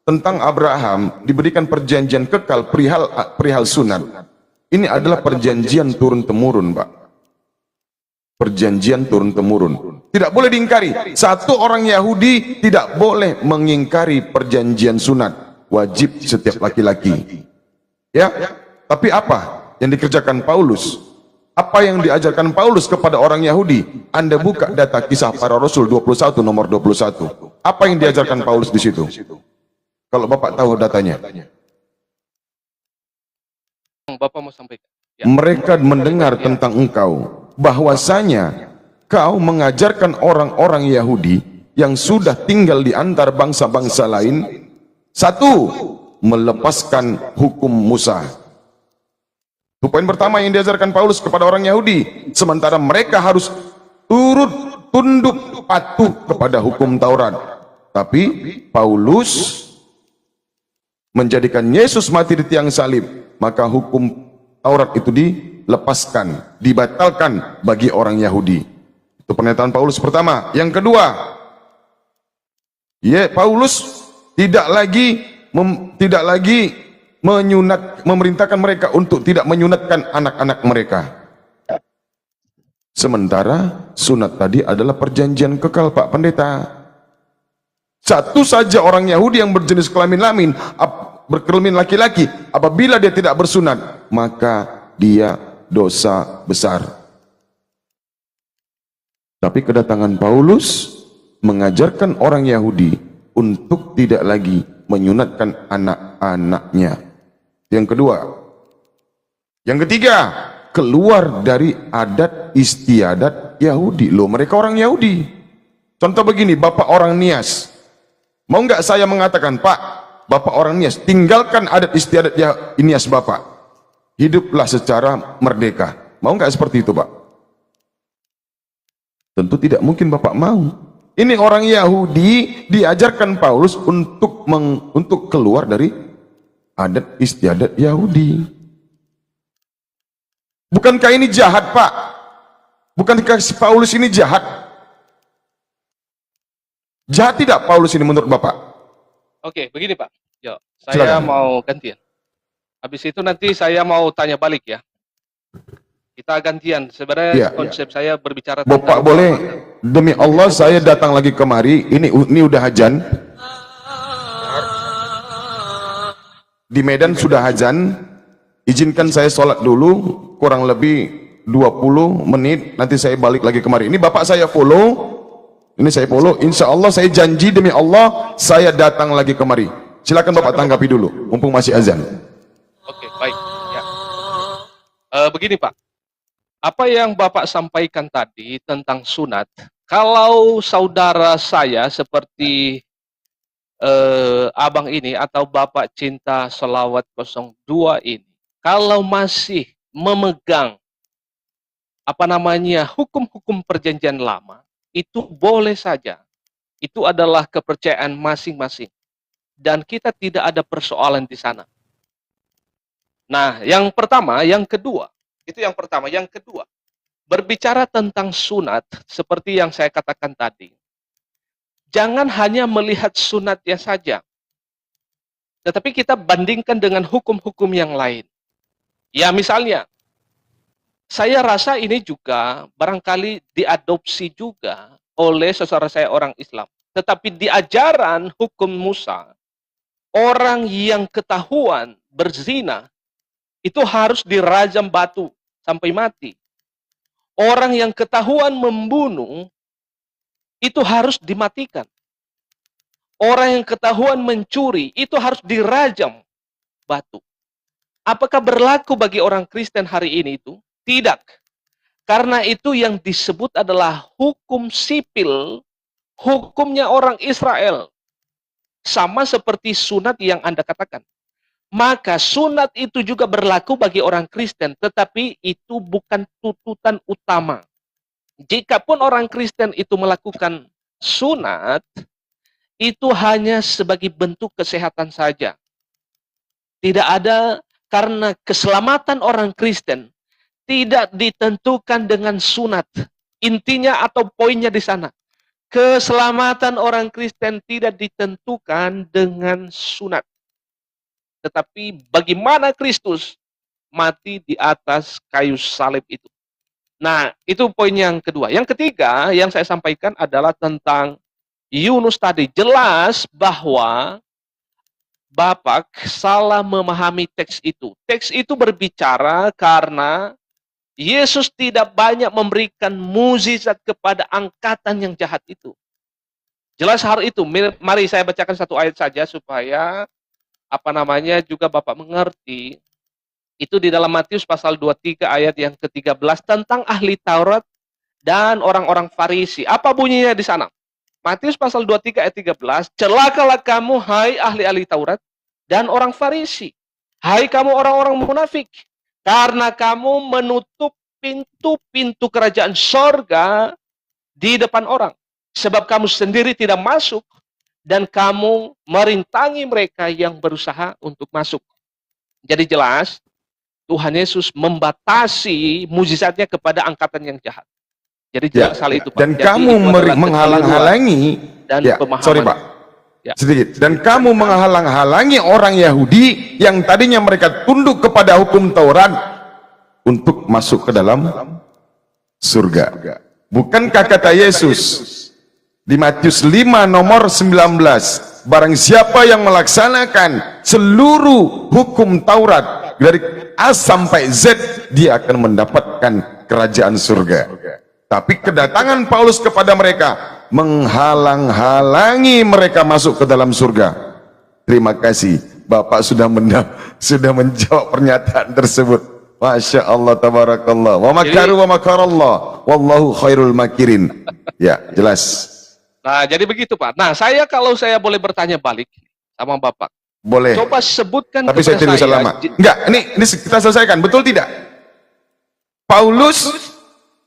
Tentang Abraham diberikan perjanjian kekal perihal sunat. Ini adalah perjanjian turun-temurun, Pak. Perjanjian turun-temurun. Tidak boleh diingkari. Satu orang Yahudi tidak boleh mengingkari perjanjian sunat. Wajib setiap laki-laki. Ya, tapi apa yang dikerjakan Paulus? Apa yang diajarkan Paulus kepada orang Yahudi? Anda buka data Kisah Para Rasul 21 nomor 21. Apa yang diajarkan Paulus di situ? Kalau Bapak tahu datanya. Bapak mau sampaikan. Ya. Mereka mendengar tentang engkau, bahwasanya kau mengajarkan orang-orang Yahudi yang sudah tinggal di antar bangsa-bangsa lain, satu, melepaskan hukum Musa. Itu poin pertama yang diajarkan Paulus kepada orang Yahudi. Sementara mereka harus tunduk, patuh kepada hukum Taurat. Tapi Paulus menjadikan Yesus mati di tiang salib, maka hukum Taurat itu dilepaskan, dibatalkan bagi orang Yahudi. Itu pernyataan Paulus pertama. Yang kedua, Paulus tidak lagi memerintahkan mereka untuk tidak menyunatkan anak-anak mereka. Sementara sunat tadi adalah perjanjian kekal, Pak Pendeta. Satu saja orang Yahudi yang berjenis kelamin berkelamin laki-laki, apabila dia tidak bersunat, maka dia dosa besar. Tapi kedatangan Paulus mengajarkan orang Yahudi untuk tidak lagi menyunatkan anak-anaknya. Yang kedua. Yang ketiga, keluar dari adat istiadat Yahudi. Loh, mereka orang Yahudi. Contoh begini, Bapak orang Nias. Mau nggak saya mengatakan, Pak, Bapak orang Nias, tinggalkan adat istiadat Nias Bapak. Hiduplah secara merdeka. Mau nggak seperti itu, Pak? Tentu tidak mungkin Bapak mau. Ini orang Yahudi diajarkan Paulus untuk keluar dari adat istiadat Yahudi. Bukankah ini jahat, Pak? Bukankah Paulus ini jahat? Jahat tidak Paulus ini menurut Bapak? Oke, begini Pak. Yo, saya Silakan. mau gantian. Habis itu nanti saya mau tanya balik ya. Kita gantian. Sebenarnya Ya. konsep saya berbicara Bapak tentang boleh, demi Allah saya datang lagi kemari. Ini udah hajan. Di Medan sudah hajan. Izinkan saya sholat dulu, kurang lebih 20 menit. Nanti saya balik lagi kemari. Ini Bapak saya follow. Ini saya follow. Insya Allah saya janji demi Allah saya datang lagi kemari. Silakan Bapak tanggapi dulu, mumpung masih azan. Oke, baik. Ya. Begini Pak. Apa yang Bapak sampaikan tadi tentang sunat, kalau saudara saya seperti abang ini atau Bapak Cinta Selawat 02 ini, kalau masih memegang hukum-hukum perjanjian lama, itu boleh saja. Itu adalah kepercayaan masing-masing. Dan kita tidak ada persoalan di sana. Nah, yang pertama, yang kedua, itu yang pertama. Yang kedua, berbicara tentang sunat, seperti yang saya katakan tadi, jangan hanya melihat sunatnya saja, tetapi kita bandingkan dengan hukum-hukum yang lain. Ya, misalnya, saya rasa ini juga barangkali diadopsi juga oleh saudara saya orang Islam. Tetapi di ajaran hukum Musa, orang yang ketahuan berzina itu harus dirajam batu sampai mati. Orang yang ketahuan membunuh itu harus dimatikan. Orang yang ketahuan mencuri itu harus dirajam batu. Apakah berlaku bagi orang Kristen hari ini itu? Tidak. Karena itu yang disebut adalah hukum sipil, hukumnya orang Israel. Sama seperti sunat yang Anda katakan. Maka sunat itu juga berlaku bagi orang Kristen, tetapi itu bukan tuntutan utama. Jikapun orang Kristen itu melakukan sunat, itu hanya sebagai bentuk kesehatan saja. Tidak ada, karena keselamatan orang Kristen tidak ditentukan dengan sunat. Intinya atau poinnya di sana. Keselamatan orang Kristen tidak ditentukan dengan sunat. Tetapi bagaimana Kristus mati di atas kayu salib itu. Nah, itu poin yang kedua. Yang ketiga yang saya sampaikan adalah tentang Yunus tadi. Jelas bahwa Bapak salah memahami teks itu. Teks itu berbicara karena Yesus tidak banyak memberikan mukjizat kepada angkatan yang jahat itu. Jelas hal itu. Mari saya bacakan satu ayat saja supaya juga Bapak mengerti. Itu di dalam Matius pasal 23 ayat yang ke-13 tentang ahli Taurat dan orang-orang Farisi. Apa bunyinya di sana? Matius pasal 23 ayat 13, celakalah kamu hai ahli-ahli Taurat dan orang Farisi. Hai kamu orang-orang munafik, karena kamu menutup pintu-pintu kerajaan sorga di depan orang. Sebab kamu sendiri tidak masuk dan kamu merintangi mereka yang berusaha untuk masuk. Jadi jelas, Tuhan Yesus membatasi mukjizatnya kepada angkatan yang jahat. Jadi jelas hal itu, Pak. Dan jadi, kamu menghalang-halangi dan pemahaman. sorry Pak, Ya. sedikit. Dan kamu menghalang-halangi orang Yahudi yang tadinya mereka tunduk kepada hukum Taurat untuk masuk ke dalam surga. Bukankah kata Yesus di Matius 5 nomor 19, barang siapa yang melaksanakan seluruh hukum Taurat dari A sampai Z, dia akan mendapatkan kerajaan surga. Tapi kedatangan Paulus kepada mereka menghalang-halangi mereka masuk ke dalam surga. Terima kasih, Bapak sudah menjawab pernyataan tersebut. Masya Allah, tabarakallah. Wa makaru wa makarallah, wallahu khairul makirin. Ya, jelas. Nah, jadi begitu, Pak. Nah, kalau saya boleh bertanya balik sama Bapak. Boleh. Coba sebutkan Tapi saya tidak bisa lama. Enggak, ini kita selesaikan, betul tidak? Paulus,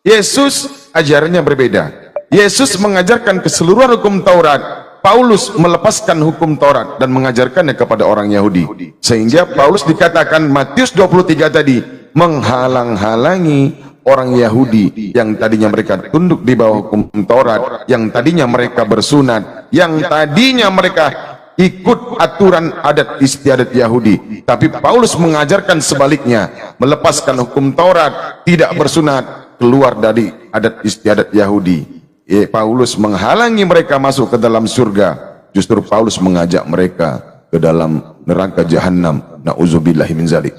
Yesus ajarannya berbeda. Yesus mengajarkan keseluruhan hukum Taurat. Paulus melepaskan hukum Taurat dan mengajarkannya kepada orang Yahudi. Sehingga Paulus dikatakan Matius 23 tadi menghalang-halangi orang Yahudi yang tadinya mereka tunduk di bawah hukum Taurat, yang tadinya mereka bersunat, yang tadinya mereka ikut aturan adat istiadat Yahudi. Tapi Paulus mengajarkan sebaliknya, melepaskan hukum Taurat, tidak bersunat, keluar dari adat istiadat Yahudi. Paulus menghalangi mereka masuk ke dalam surga. Justru Paulus mengajak mereka ke dalam neraka jahanam. Na'udzubillahi min zalik.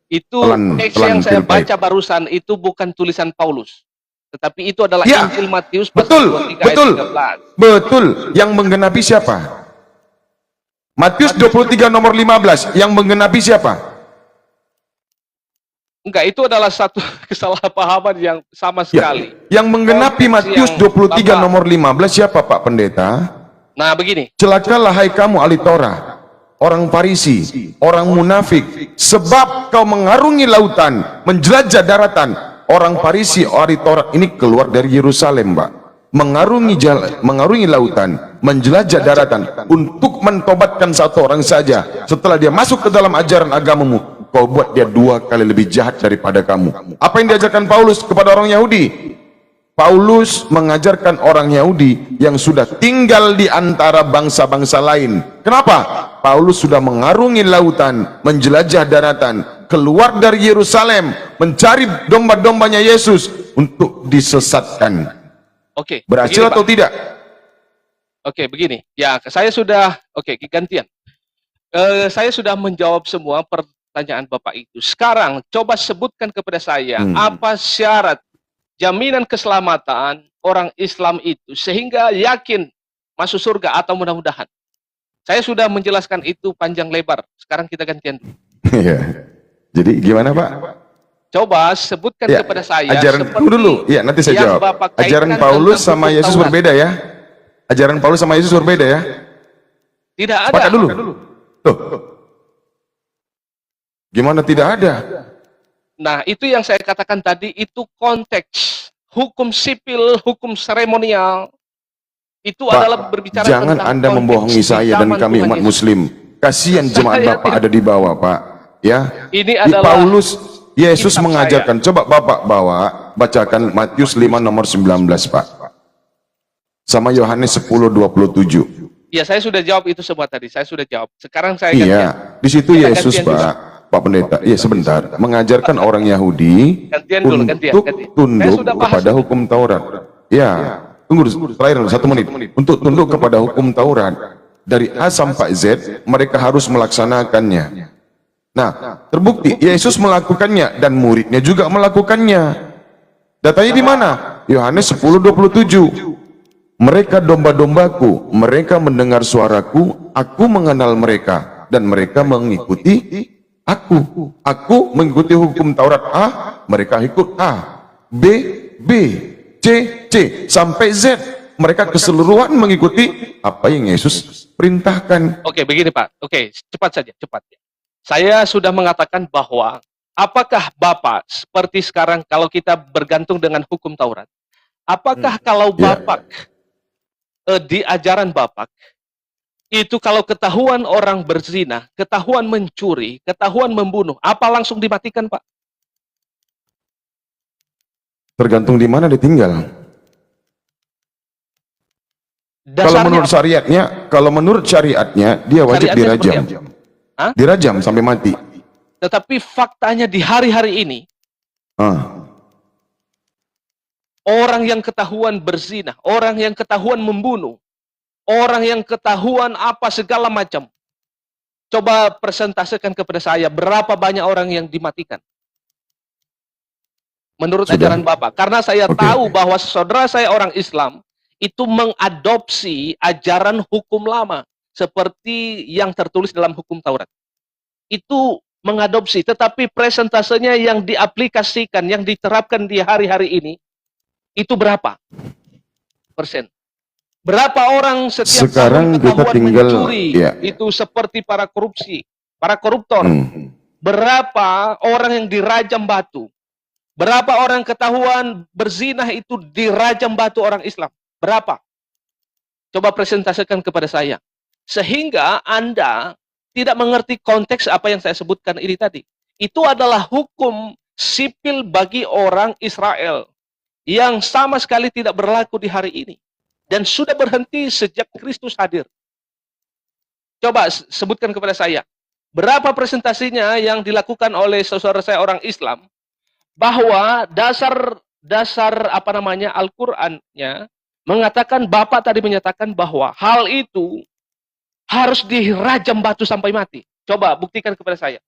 Itu teks yang saya baca barusan itu bukan tulisan Paulus, tetapi itu adalah ya, Injil Matius pasal 23 betul, ayat 13. betul. Yang menggenapi siapa? Matius 23 nomor 15. Yang menggenapi siapa? Enggak, itu adalah satu kesalahpahaman yang sama sekali. Ya, yang menggenapi Matius 23 nomor 15 siapa, Pak Pendeta? Nah, begini. Celakalah hai kamu ahli Torah, orang Farisi, orang munafik, sebab kau mengarungi lautan, menjelajah daratan. Orang Farisi, ahli Torah ini keluar dari Yerusalem, Pak, mengarungi lautan, menjelajah daratan untuk mentobatkan satu orang saja. Setelah dia masuk ke dalam ajaran agamamu, kau buat dia 2 kali lebih jahat daripada kamu. Apa yang diajarkan Paulus kepada orang Yahudi? Paulus mengajarkan orang Yahudi yang sudah tinggal di antara bangsa-bangsa lain. Kenapa? Paulus sudah mengarungi lautan, menjelajah daratan, keluar dari Yerusalem, mencari domba-dombanya Yesus untuk disesatkan. Oke. Berhasil atau tidak? Oke, begini. Ya, saya sudah, oke, gantian. Saya sudah menjawab semua pertanyaan Bapak itu. Sekarang, coba sebutkan kepada saya, apa syarat jaminan keselamatan orang Islam itu, sehingga yakin masuk surga atau mudah-mudahan. Saya sudah menjelaskan itu panjang lebar. Sekarang kita gantian dulu. Iya. Jadi gimana Pak? Coba sebutkan Ya, kepada saya. ajaran dulu. Ya, nanti saya yang jawab. Bapak Ajaran kaitkan Paulus tentang sama hukum Yesus Taurat. berbeda ya? Ajaran Paulus sama Yesus berbeda ya? Tidak ada. Sepakat dulu. Tuh. Gimana tidak ada? Nah, itu yang saya katakan tadi, itu konteks hukum sipil, hukum seremonial. Itu Pak, adalah berbicara jangan tentang Anda konteks membohongi di saya dan zaman kami Tuhan umat Yesus. muslim. Kasihan jemaat Saya Bapak tidak- ada di bawah, Pak. Ya. Ini Di adalah Paulus, Yesus kitab mengajarkan. Coba Bapak bacakan Matius 5 nomor 19, Pak. Sama Yohanes 10:27. Ya, saya sudah jawab itu semua tadi. Saya sudah jawab. Sekarang saya gantian. Iya, di situ Kita Yesus, gantian dulu. Pak Pendeta. Iya, sebentar. Mengajarkan orang Yahudi Gantian dulu, untuk gantian. Saya tunduk sudah bahas kepada itu. hukum Taurat. Ya, tunggu terakhir 1 menit. Untuk tunduk kepada hukum Taurat dari A sampai Z, mereka harus melaksanakannya. Nah, terbukti Yesus melakukannya dan muridnya juga melakukannya. Datanya di mana? Yohanes 10:27. Mereka domba-dombaku, mereka mendengar suaraku, aku mengenal mereka, dan mereka mengikuti aku. Aku mengikuti hukum Taurat A, mereka ikut A, B, B, C, C, sampai Z. Mereka keseluruhan mengikuti apa yang Yesus perintahkan. Oke, begini Pak. Oke, cepat saja, cepat. Saya sudah mengatakan bahwa apakah Bapak seperti sekarang kalau kita bergantung dengan hukum Taurat, apakah kalau Ya. Bapak di ajaran Bapak itu kalau ketahuan orang berzina, ketahuan mencuri, ketahuan membunuh, apa langsung dimatikan, Pak? Tergantung di mana ditinggal. Dasarnya Kalau menurut syariatnya dia wajib Syariatnya dirajam. seperti apa? Hah? Dirajam sampai mati. Tetapi faktanya di hari-hari ini, Ah. orang yang ketahuan berzina, orang yang ketahuan membunuh, orang yang ketahuan apa segala macam. Coba presentasikan kepada saya berapa banyak orang yang dimatikan. Menurut Sudah. ajaran Bapak. Karena saya Oke. tahu bahwa saudara saya orang Islam itu mengadopsi ajaran hukum lama seperti yang tertulis dalam hukum Taurat. Itu mengadopsi, tetapi presentasenya yang diaplikasikan, yang diterapkan di hari-hari ini, itu berapa persen? Berapa orang setiap Sekarang tahun kita ketahuan tinggal, mencuri, ya. itu seperti para korupsi, para koruptor. Hmm. Berapa orang yang dirajam batu? Berapa orang ketahuan berzinah itu dirajam batu orang Islam? Berapa? Coba presentasikan kepada saya. Sehingga Anda tidak mengerti konteks apa yang saya sebutkan ini tadi. Itu adalah hukum sipil bagi orang Israel yang sama sekali tidak berlaku di hari ini. Dan sudah berhenti sejak Kristus hadir. Coba sebutkan kepada saya. Berapa presentasinya yang dilakukan oleh saudara saya orang Islam bahwa dasar apa namanya Al-Qur'annya mengatakan, Bapak tadi menyatakan bahwa hal itu harus dirajam batu sampai mati. Coba buktikan kepada saya.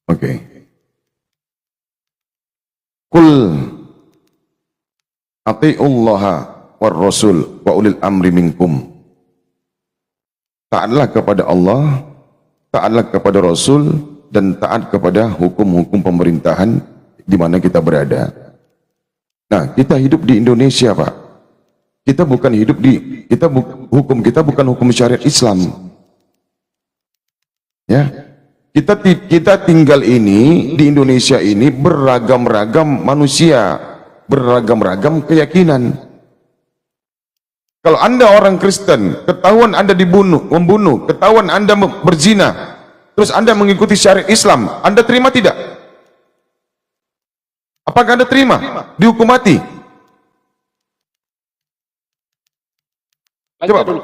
Oke. Qul atiullaha war rasul wa ulil amri minkum. Taatlah kepada Allah, taatlah kepada Rasul, dan taat kepada hukum-hukum pemerintahan di mana kita berada. Nah, kita hidup di Indonesia, Pak. Kita bukan hidup di hukum kita bukan hukum syariat Islam. Ya. Kita tinggal ini di Indonesia ini beragam-ragam manusia, beragam-ragam keyakinan. Kalau Anda orang Kristen, ketahuan Anda membunuh, ketahuan Anda berzina, terus Anda mengikuti syariat Islam, Anda terima tidak? Apakah Anda terima? Dihukum mati?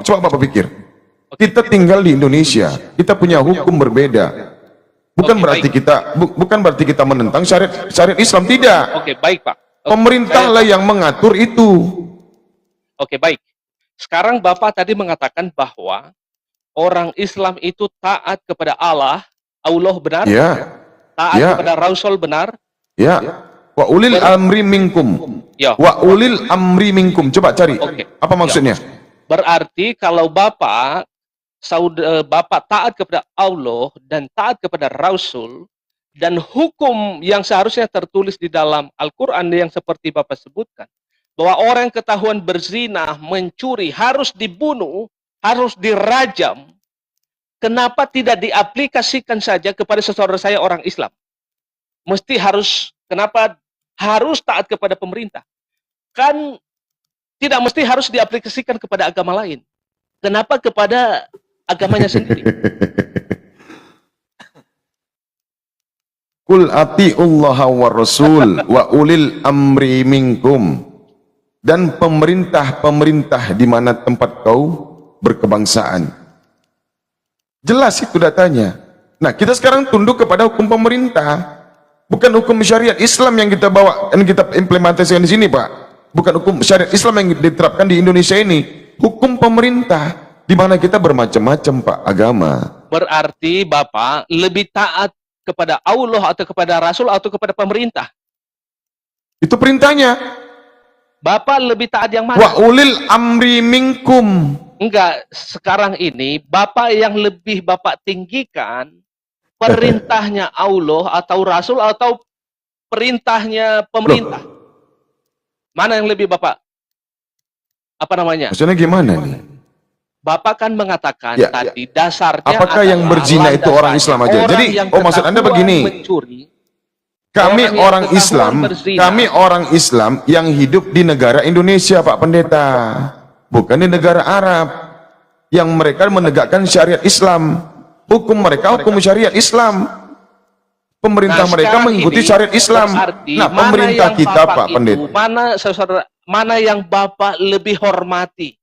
Coba Bapak pikir. Kita tinggal di Indonesia, kita punya hukum berbeda. Bukan berarti kita menentang syariat Islam, tidak. Oke, baik Pak. Pemerintahlah yang mengatur itu. Oke, baik. Sekarang Bapak tadi mengatakan bahwa orang Islam itu taat kepada Allah benar, Ya, taat ya, kepada Rasul benar. ya. Wa ulil Ber- amri minkum. Ya, Wa ulil amri minkum. Coba cari. Oke. Apa maksudnya? berarti kalau Bapak taat kepada Allah dan taat kepada Rasul, dan hukum yang seharusnya tertulis di dalam Al-Quran yang seperti Bapak sebutkan, bahwa orang yang ketahuan berzina, mencuri, harus dibunuh, harus dirajam, kenapa tidak diaplikasikan saja kepada saudara saya orang Islam? Kenapa harus taat kepada pemerintah? Kan tidak mesti harus diaplikasikan kepada agama lain. Kenapa kepada agamanya sendiri? Kul atiullaha wa rasul wa ulil amri minkum. Dan pemerintah-pemerintah di mana tempat kau berkebangsaan. Jelas itu datanya. Nah, kita sekarang tunduk kepada hukum pemerintah. Bukan hukum syariat Islam yang kita bawa dan kita implementasikan di sini, Pak. Bukan hukum syariat Islam yang diterapkan di Indonesia ini. Hukum pemerintah di mana kita bermacam-macam, Pak, agama. Berarti Bapak lebih taat kepada Allah atau kepada Rasul atau kepada pemerintah? Itu perintahnya. Bapak lebih taat yang mana? Wa ulil amri minkum. Enggak, sekarang ini Bapak yang lebih Bapak tinggikan perintahnya Allah atau Rasul atau perintahnya pemerintah? Mana yang lebih Bapak? Apa namanya? Maksudnya gimana nih? Bapak kan mengatakan Ya, tadi dasarnya apakah yang adalah berzina itu orang Islam aja? orang Jadi, yang maksud Anda ketahuan begini. mencuri, Kami orang yang orang ketahuan Islam, berzina. kami orang Islam yang hidup di negara Indonesia, Pak Pendeta. Bukan di negara Arab yang mereka menegakkan syariat Islam. Hukum mereka hukum syariat Islam. Pemerintah Nah, mereka sekarang mengikuti ini syariat Islam. berarti Nah, mana pemerintah yang kita, Bapak Pak Pendeta. mana yang Bapak lebih hormati?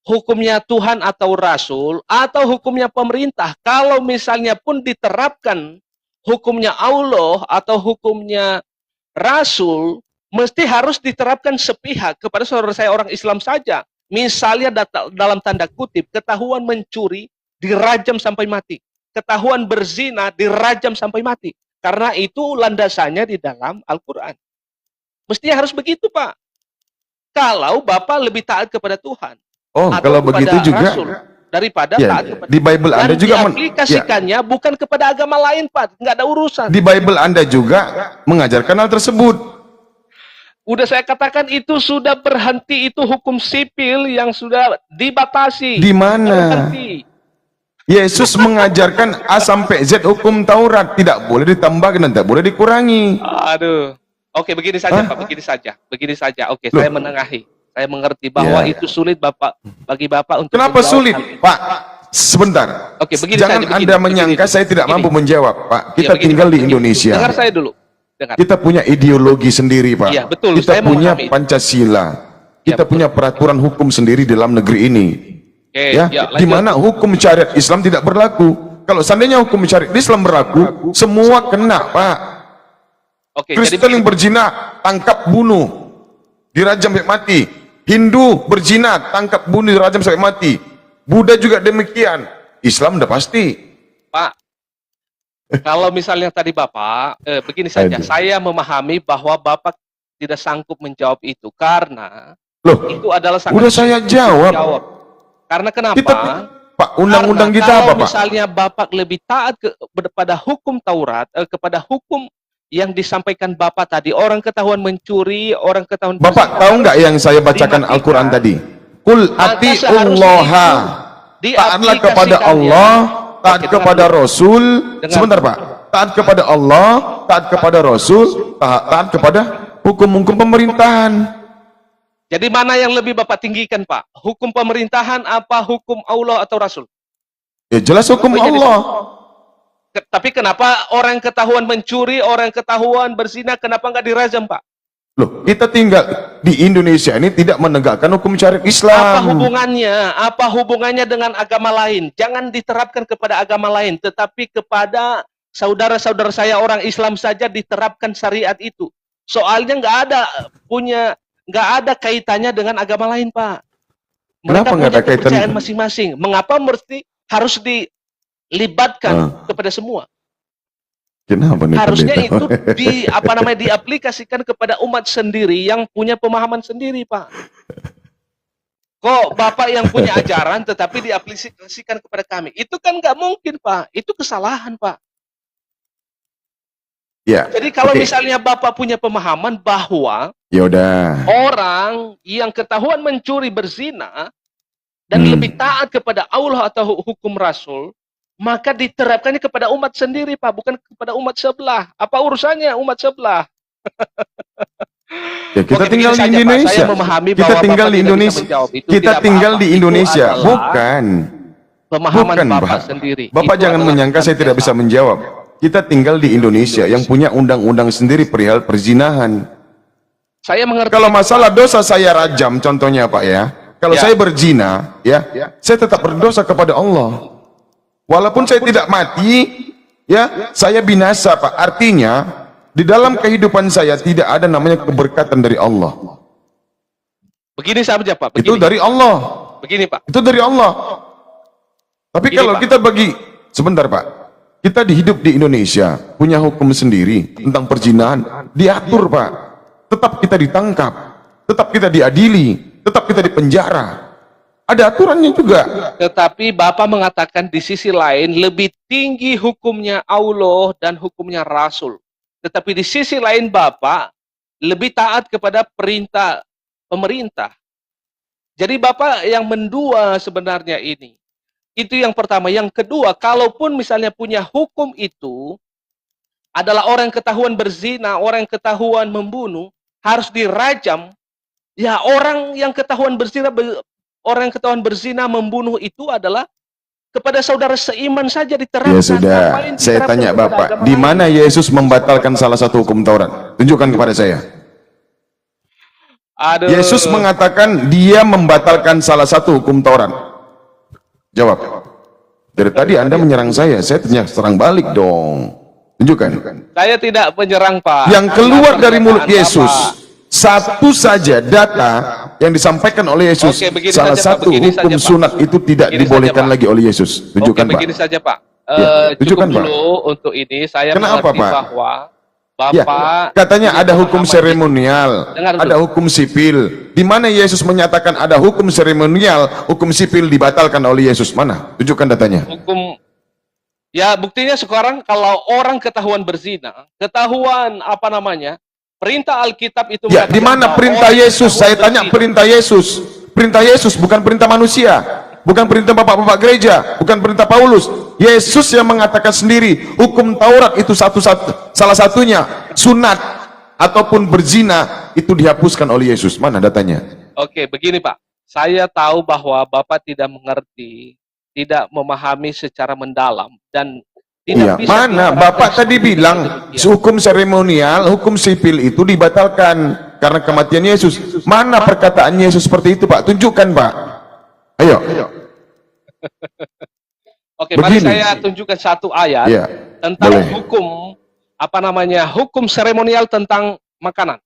Hukumnya Tuhan atau Rasul atau hukumnya pemerintah? Kalau misalnya pun diterapkan hukumnya Allah atau hukumnya Rasul, mesti harus diterapkan sepihak kepada saudara saya orang Islam saja. Misalnya dalam tanda kutip, ketahuan mencuri, dirajam sampai mati. Ketahuan berzina, dirajam sampai mati. Karena itu landasannya di dalam Al-Quran. Mestinya harus begitu, Pak. Kalau Bapak lebih taat kepada Tuhan. Oh, Atau kalau kepada begitu juga Rasul, daripada ya, taat kepada di Bible Anda juga diaplikasikannya bukan kepada agama lain, Pak. Nggak ada urusan. di Bible Anda juga mengajarkan hal tersebut. Udah saya katakan itu sudah berhenti, itu hukum sipil yang sudah dibatasi. Di mana? Berhenti. Yesus mengajarkan A sampai Z hukum Taurat, tidak boleh ditambahkan dan tidak boleh dikurangi. Aduh. Oke, begini saja, Pak. Begini saja. Begini saja. Oke, Loh. saya menengahi. Saya mengerti bahwa Ya. itu sulit bagi Bapak untuk Kenapa menjawab sulit, hal ini. Pak? Sebentar. Oke, begini Jangan saja, begini, Anda begini. menyangka saya tidak Begini. mampu menjawab, Pak. Ya, Kita begini, tinggal Pak. di Begini. Indonesia. Dengar saya dulu. Dengar. Kita punya ideologi sendiri, Pak. Iya, betul. Kita Saya punya memahami. Pancasila. Kita betul. punya peraturan hukum sendiri dalam negeri ini. Oke, Ya, ya, di lanjut. mana hukum syariat Islam tidak berlaku. Kalau seandainya hukum syariat Islam berlaku, semua kena, Pak. Oke, jadi Kristen yang berzina, tangkap bunuh, dirajam sampai mati. Hindu berzina, tangkap bunuh, dirajam sampai mati. Buddha juga demikian. Islam udah pasti. Pak, kalau misalnya tadi Bapak, begini saja, Aduh. saya memahami bahwa Bapak tidak sanggup menjawab itu karena Loh, itu adalah sangat udah saya jawab. Karena kenapa? Kita, Pak, undang-undang Karena kita apa, kalau Pak? misalnya Bapak lebih taat kepada hukum Taurat, kepada hukum yang disampaikan Bapak tadi, orang ketahuan mencuri, orang ketahuan Bapak tahu nggak yang saya bacakan dimatikan. Al-Quran tadi? Kul Maka atiullaha. seharusnya Taatlah kepada Allah, taat Oke, kepada dengar. Rasul. Dengar. Sebentar, Pak. Taat kepada Allah, taat kepada Rasul, taat kepada hukum-hukum pemerintahan. Jadi mana yang lebih Bapak tinggikan, Pak? Hukum pemerintahan apa hukum Allah atau Rasul? Ya jelas hukum Jadi- Allah. Tapi kenapa orang yang ketahuan mencuri, orang yang ketahuan berzina, kenapa nggak dirajam, Pak? Loh, kita tinggal di Indonesia ini tidak menegakkan hukum syariat Apa Islam. hubungannya? Apa hubungannya dengan agama lain? Jangan diterapkan kepada agama lain, tetapi kepada saudara-saudara saya orang Islam saja diterapkan syariat itu. Soalnya nggak ada kaitannya dengan agama lain, Pak. Kenapa Mereka nggak ada punya kepercayaan kaitan? masing-masing. Mengapa mesti harus dilibatkan kepada semua? Kenapa nih Harusnya pendeta? itu diaplikasikan kepada umat sendiri yang punya pemahaman sendiri, Pak. Kok Bapak yang punya ajaran tetapi diaplikasikan kepada kami? Itu kan nggak mungkin, Pak. Itu kesalahan, Pak. Ya, Jadi kalau oke. misalnya Bapak punya pemahaman bahwa Ya udah. orang yang ketahuan mencuri berzina dan lebih taat kepada Allah atau hukum Rasul, maka diterapkannya kepada umat sendiri, Pak, bukan kepada umat sebelah. Apa urusannya umat sebelah? Ya, kita Oke, tinggal di begini saja, Pak. Indonesia. Saya memahami Kita bahwa tinggal Bapak di tidak bisa Indonesia. menjawab itu, Kita tidak tinggal apa-apa. di Itu Indonesia, adalah bukan. pemahaman Bukan, Bapak Pak. sendiri. Bapak Itu jangan adalah menyangka saya tidak bisa menjawab. Kita tinggal di Indonesia yang punya undang-undang sendiri perihal perzinahan. Saya mengerti. Kalau masalah dosa saya rajam, contohnya Pak ya. Kalau Ya. saya berzina, ya, saya tetap berdosa kepada Allah. Walaupun saya tidak mati, ya, saya binasa, Pak. Artinya, di dalam kehidupan saya tidak ada namanya keberkatan dari Allah. Begini saja, Pak. Itu Begini. dari Allah. Begini, Pak. Itu dari Allah. Tapi Begini, kalau Pak. kita bagi, sebentar Pak, kita hidup di Indonesia, punya hukum sendiri tentang perzinahan, diatur Pak. Tetap kita ditangkap, tetap kita diadili, tetap kita dipenjara. Ada aturannya juga. Tetapi Bapak mengatakan di sisi lain lebih tinggi hukumnya Allah dan hukumnya Rasul. Tetapi di sisi lain Bapak lebih taat kepada perintah pemerintah. Jadi Bapak yang mendua sebenarnya ini. Itu yang pertama. Yang kedua, kalaupun misalnya punya hukum itu adalah orang yang ketahuan berzina, orang yang ketahuan membunuh, harus dirajam. Ya, orang yang ketahuan berzina membunuh itu adalah kepada saudara seiman saja diterapkan. Ya sudah, Ngapain saya diterapkan tanya kepada Bapak, agama di lain? mana Yesus membatalkan salah satu hukum Taurat? Tunjukkan kepada saya. Aduh. Yesus mengatakan dia membatalkan salah satu hukum Taurat. Jawab. Dari tadi Anda menyerang saya tanya serang balik dong. Tunjukkan. Saya tidak menyerang, Pak. Yang keluar dari mulut Pernyataan Yesus, Bapak. satu saja data yang disampaikan oleh Yesus. Oke, begini Salah saja, Pak. satu Begini hukum saja, Pak. sunat itu tidak Begini dibolehkan saja, Pak. lagi oleh Yesus. Tunjukkan Oke, begini Pak. saja, Pak. Ya, tunjukkan, Cukup Pak. dulu untuk ini. Saya Kenapa, mengerti Pak? bahwa Ya, Bapak katanya punya ada hukum pemahaman seremonial, Dengar dulu. ada hukum sipil. Di mana Yesus menyatakan ada hukum seremonial, hukum sipil dibatalkan oleh Yesus? Mana? Tunjukkan datanya. hukum. Ya, buktinya sekarang kalau orang ketahuan berzina, ketahuan perintah Alkitab itu Ya, di mengatakan mana bahwa perintah orang Yesus? ketahuan Saya tanya berzina. perintah Yesus. Perintah Yesus bukan perintah manusia, bukan perintah bapak-bapak gereja, bukan perintah Paulus. Yesus yang mengatakan sendiri, hukum Taurat itu salah satunya sunat ataupun berzina itu dihapuskan oleh Yesus. Mana datanya? Oke, begini Pak. Saya tahu bahwa Bapak tidak mengerti, tidak memahami secara mendalam dan Iya, tidak bisa mana menerapkan Bapak tadi seperti bilang demikian. hukum seremonial, hukum sipil itu dibatalkan karena kematian Yesus. Mana perkataan Yesus seperti itu, Pak? Tunjukkan, Pak. Ayo. Oke, mari Begini. saya tunjukkan satu ayat Iya, tentang boleh. hukum hukum seremonial tentang makanan.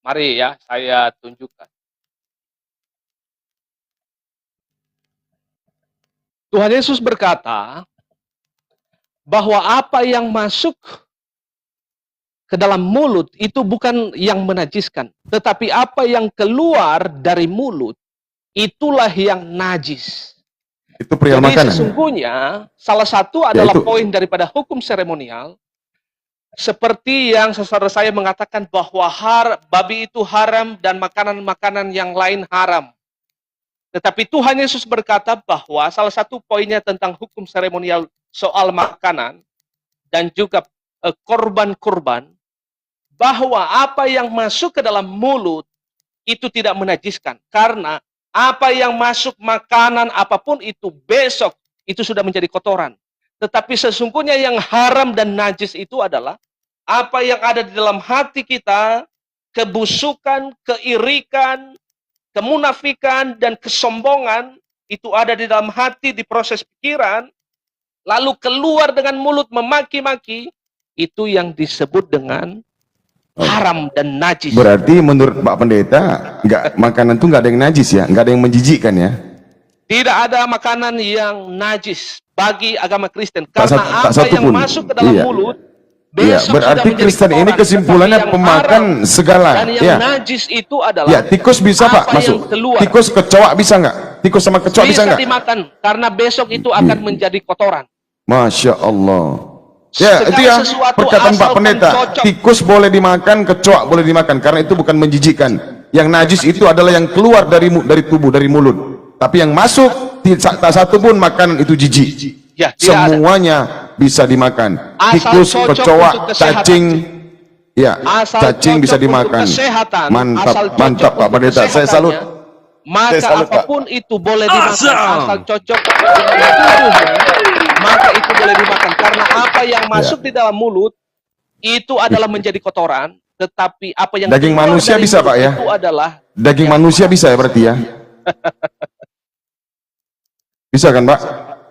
Mari ya, saya tunjukkan. Tuhan Yesus berkata bahwa apa yang masuk ke dalam mulut itu bukan yang menajiskan, tetapi apa yang keluar dari mulut itulah yang najis. Itu perihal Jadi makanan. sesungguhnya salah satu adalah itu. poin daripada hukum seremonial, seperti yang saudara saya mengatakan bahwa babi itu haram dan makanan-makanan yang lain haram. Tetapi Tuhan Yesus berkata bahwa salah satu poinnya tentang hukum seremonial soal makanan dan juga korban-korban, bahwa apa yang masuk ke dalam mulut itu tidak menajiskan. Karena apa yang masuk makanan apapun itu besok itu sudah menjadi kotoran. Tetapi sesungguhnya yang haram dan najis itu adalah apa yang ada di dalam hati kita, kebusukan, keirikan, kemunafikan, dan kesombongan itu ada di dalam hati, di proses pikiran, lalu keluar dengan mulut memaki-maki, itu yang disebut dengan haram dan najis. Berarti menurut Pak Pendeta, makanan itu nggak ada yang najis ya, nggak ada yang menjijikkan ya? Tidak ada makanan yang najis bagi agama Kristen Tak karena tak apa satu yang pun. masuk ke dalam Iya. mulut Iya, besok berarti sudah menjadi Kristen ini kotoran. kesimpulannya Tetapi yang pemakan haram segala. dan yang Ya. najis itu adalah Ya, tikus bisa Pak apa masuk. yang keluar. Tikus kecoa bisa nggak? Tikus sama kecoa bisa bisa nggak? dimakan karena besok itu akan menjadi kotoran. Masya Allah. Ya, Segala itu ya sesuatu perkataan Pak asalkan Pendeta. cocok. Tikus boleh dimakan, kecoa boleh dimakan karena itu bukan menjijikkan. Yang najis itu adalah yang keluar dari tubuh, dari mulut. Tapi yang masuk tak satu pun makanan itu jijik. Ya, tidak ada. Semuanya bisa dimakan. Asal Tikus, cocok kecoa, untuk kesehatan. cacing. Ya, Asal cacing bisa cocok untuk dimakan. kesehatan, Mantap, asal cocok mantap Pak untuk Pendeta. Saya salut. kesehatannya, maka Saya salut, Pak. apapun itu boleh dimakan asal cocok dengan tubuhnya, maka itu boleh dimakan karena apa yang masuk di dalam mulut itu adalah menjadi kotoran, tetapi apa yang Daging keluar manusia dari bisa, mulut Pak, ya? itu adalah Daging manusia bisa ya berarti ya? Bisa kan Pak?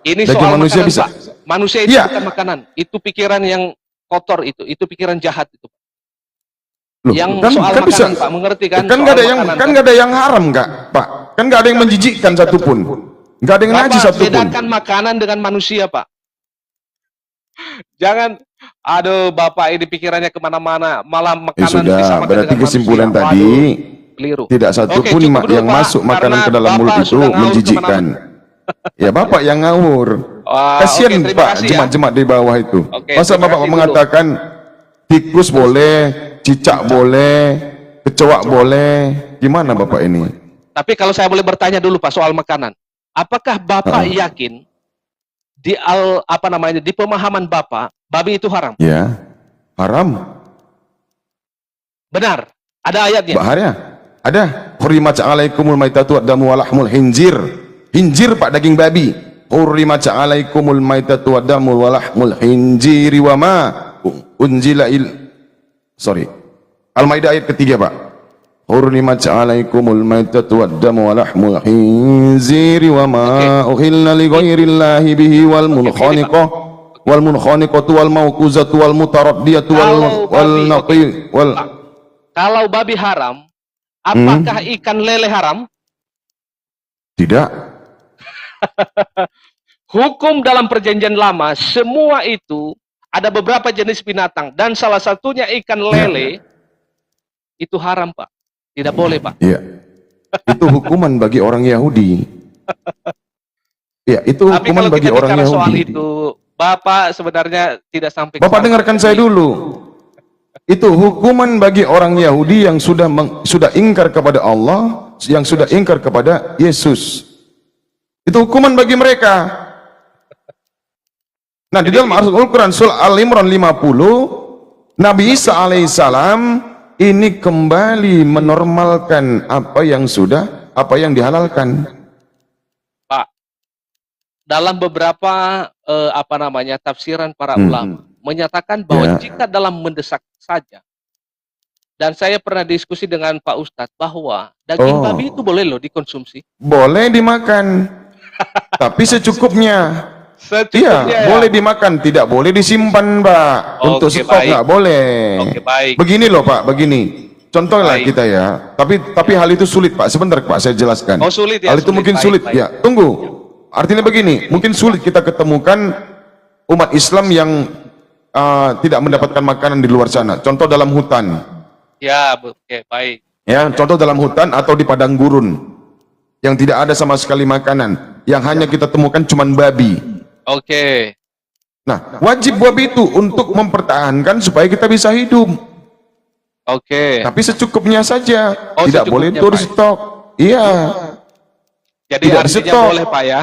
ini Daging soal manusia makanan, bisa? Pak. Manusia itu Iya. bukan makanan, itu pikiran yang kotor itu pikiran jahat itu. Loh, Yang kan, soal kan bisa. makanan, Pak, mengerti kan? Kan Soal nggak ada yang makanan, kan kan? nggak ada yang haram nggak Pak? Kan nggak ada yang menjijikkan satupun. Nggak ada yang najis Bapak satupun. bedakan makanan dengan manusia, Pak. Jangan, aduh Bapak ini pikirannya kemana-mana, malah Ya makanan sudah, disamakan berarti dengan kesimpulan manusia. tadi Waduh, keliru. tidak satupun cukup dulu, yang Pak, masuk makanan karena ke dalam mulut Bapak itu sudah ngawur menjijikkan. Ya Bapak yang ngawur. Wah, Kasihan oke, terima Pak kasih ya. jemaat-jemaat di bawah itu. Oke, Masa terima Bapak kasih mengatakan tikus boleh, cicak boleh, kecoa boleh. Gimana Bapak ini? Tapi kalau saya boleh bertanya dulu Pak soal makanan, apakah Bapak yakin di pemahaman Bapak babi itu haram? Ya, haram. Benar, ada ayatnya. Bahaya. Ada. Hurrimat alaikumul maitatu wad-damu wa lahmul khinzir. Hinjir Pak, daging babi. Hurrimat alaikumul maitatu wad-damu wa lahmul khinziri wa ma unzila Al-Maidah ayat ketiga Pak. Hurrimat alaikumul maitatu wad-damu wa lahmul khinziri wa ma uhilla li ghairillahi bihi wal munkhaniqah wal munkhaniqatu wal mawquzatu wal mutaraddiyatu wal naqi wal. Kalau babi haram, apakah ikan lele haram? Tidak. Hukum dalam perjanjian lama, semua itu ada beberapa jenis binatang dan salah satunya ikan lele itu haram, Pak. Tidak boleh, Pak. Iya. Itu hukuman bagi orang Yahudi. Ya, itu Tapi hukuman kalau bagi kita orang bicara soal Yahudi. itu, Bapak sebenarnya tidak sampai ke Bapak sana. dengarkan saya dulu. Itu hukuman bagi orang Yahudi yang sudah ingkar kepada Allah, yang sudah ingkar kepada Yesus. Itu hukuman bagi mereka. Nah, di dalam Al-Quran surah Al-Imran 50, Nabi Isa alaihissalam ini kembali menormalkan apa yang dihalalkan. Pak, dalam beberapa tafsiran para ulama menyatakan bahwa jika dalam mendesak saja, dan saya pernah diskusi dengan Pak Ustadz bahwa daging babi itu boleh loh dikonsumsi. Boleh dimakan, tapi secukupnya. Secukupnya Iya, ya? boleh dimakan, tidak boleh disimpan, Pak. Untuk Oke, stok baik. nggak boleh. Oke, baik. Begini loh, Pak, begini. Contohlah Baik. kita ya. Tapi hal itu sulit, Pak. Sebentar, Pak, saya jelaskan. Oh, sulit ya, Hal itu sulit. mungkin Baik, sulit. baik. Ya, tunggu. Artinya begini, mungkin sulit kita ketemukan umat Islam yang tidak mendapatkan makanan di luar sana. Contoh dalam hutan. Ya, oke, baik. Ya, contoh dalam hutan atau di padang gurun yang tidak ada sama sekali makanan, yang hanya kita temukan cuman babi. Oke. Nah, wajib babi itu untuk mempertahankan supaya kita bisa hidup. Oke. Tapi secukupnya saja, Oh, tidak secukupnya, boleh itu Pak. di stok. Iya, Jadi tidak artinya di-stok. boleh, Pak ya?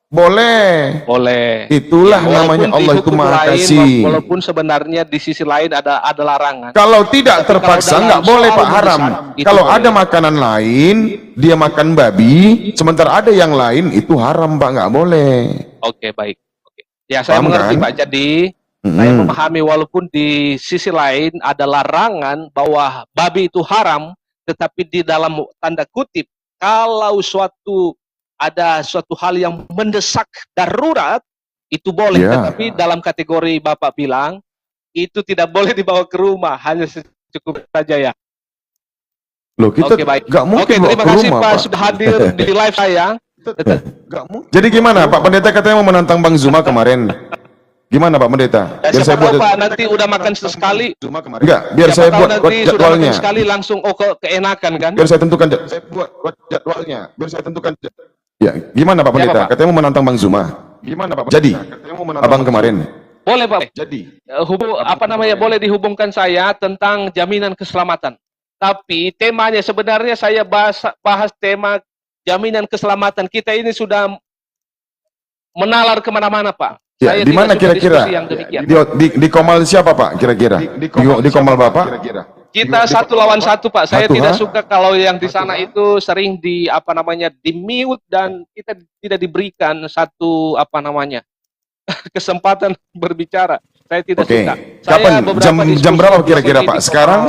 boleh. Boleh. Itulah Ya, walaupun namanya di Allah itu hukum Maha lain, Kasih. walaupun sebenarnya di sisi lain ada larangan. Kalau tidak Tapi terpaksa kalau nggak dalam boleh soal Pak, haram. mendesak, itu Kalau boleh. ada makanan lain, dia makan babi, sementara ada yang lain itu haram Pak, nggak boleh. Oke, baik. Oke. Ya, saya Paham mengerti, kan? Pak. Jadi, saya memahami walaupun di sisi lain ada larangan bahwa babi itu haram, tetapi di dalam tanda kutip, kalau ada suatu hal yang mendesak darurat, itu boleh. Ya. Tetapi dalam kategori Bapak bilang, itu tidak boleh dibawa ke rumah, hanya Cukup saja ya. Loh, kita Oke, baik. nggak mungkin Oke, bawa terima ke kasih rumah, Pak Pak. sudah hadir di live saya. Jadi gimana Pak Pendeta katanya mau menantang Bang Zuma kemarin? Gimana Pak Pendeta? Ya, Biar saya siapa tahu buat Pak nanti udah makan sekali. enggak, biar Siapa saya tahu buat nanti sudah makan jadwalnya. sekali langsung keenakan kan? Biar saya tentukan saya buat jadwalnya. Biar saya tentukan. Ya, gimana Pak Pendeta? Pak? Katanya mau menantang Bang Zuma. Gimana Pak? Jadi, Abang kemarin. Boleh Pak. Jadi, Boleh dihubungkan saya tentang jaminan keselamatan. Tapi temanya sebenarnya saya bahas tema jaminan keselamatan. Kita ini sudah menalar kemana-mana Pak. ya, Saya di mana tidak suka kira-kira? diskusi yang demikian. Di Komal siapa Pak kira-kira? Di Komal Bapak? Kita 1 lawan 1 Pak. Saya Satu, tidak ha? suka kalau yang di sana itu sering di di mute dan kita tidak diberikan satu kesempatan berbicara. Saya tidak Oke. suka. Kapan? Jam berapa kira-kira Pak? Sekarang?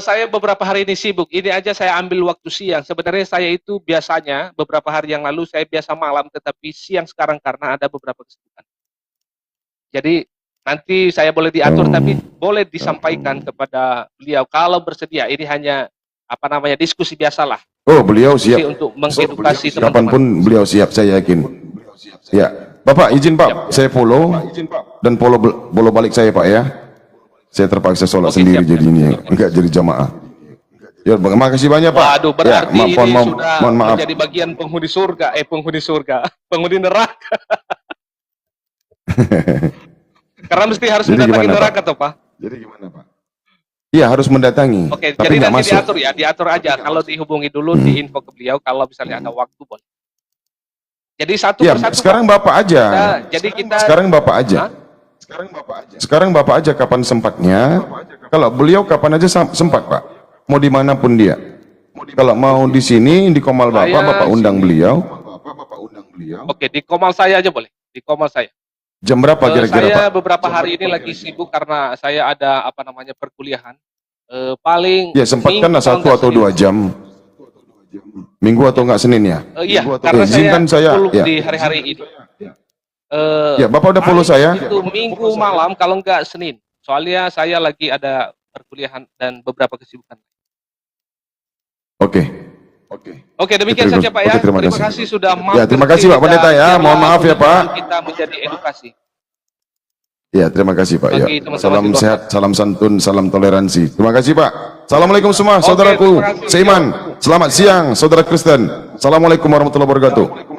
Saya beberapa hari ini sibuk. Ini aja saya ambil waktu siang. Sebenarnya saya itu biasanya beberapa hari yang lalu saya biasa malam, tetapi siang sekarang karena ada beberapa kesibukan. Jadi nanti saya boleh diatur, tapi boleh disampaikan kepada beliau kalau bersedia. Ini hanya diskusi biasalah. Oh, beliau Diskusi siap. untuk mengedukasi Kapanpun teman-teman. beliau siap, saya yakin. Ya, Bapak izin Pak, saya follow dan follow balik saya Pak ya. Saya terpaksa sholat Oke, sendiri siap. jadinya, enggak jadi jamaah. Ya, makasih banyak Pak. Waduh, berarti ya, ini sudah mohon maaf. menjadi bagian penghuni surga, penghuni neraka. Karena mesti harus Jadi mendatangi gimana, neraka toh Pak. Jadi gimana Pak? Iya harus mendatangi. Oke, tapi jadi nggak nanti masuk. diatur aja. Kalau dihubungi dulu, diinfo ke beliau. Kalau misalnya ada waktu boleh. Jadi satu Ya, persatu. sekarang Pak. Bapak aja. Jadi kita. Sekarang Bapak aja. Hah? Sekarang Bapak aja kapan sempatnya. Kalau beliau kapan aja sempat Pak. Mau dimanapun dia. Kalau mau di sini di Komal Bapak, Saya Bapak undang beliau. Oke, di komal saya aja boleh. Di komal saya. Jam berapa kira-kira Saya Pak? beberapa hari ini lagi sibuk karena saya ada perkuliahan. Paling Ya sempatkanlah minggu 1 atau 2 jam. Minggu atau enggak Senin ya? Iya, Minggu atau- karena izinkan saya, full ya. di hari-hari ini. Ya, Bapak udah follow saya? Itu minggu malam kalau enggak Senin. Soalnya saya lagi ada perkuliahan dan beberapa kesibukan. Oke. Oke, demikian Oke, saja Pak ya. oke, terima Terima kasih. kasih sudah Ya, terima kasih, Pak Pendeta, ya. biarlah Mohon maaf ya, Pak. Kita menjadi edukasi. Ya, terima kasih Pak. Ya. Bagi teman-teman Salam di luar. sehat, salam santun, salam toleransi. Terima kasih Pak. Assalamualaikum semua, saudaraku. terima kasih. Seiman. Selamat siang, saudara Kristen. Assalamualaikum warahmatullahi wabarakatuh.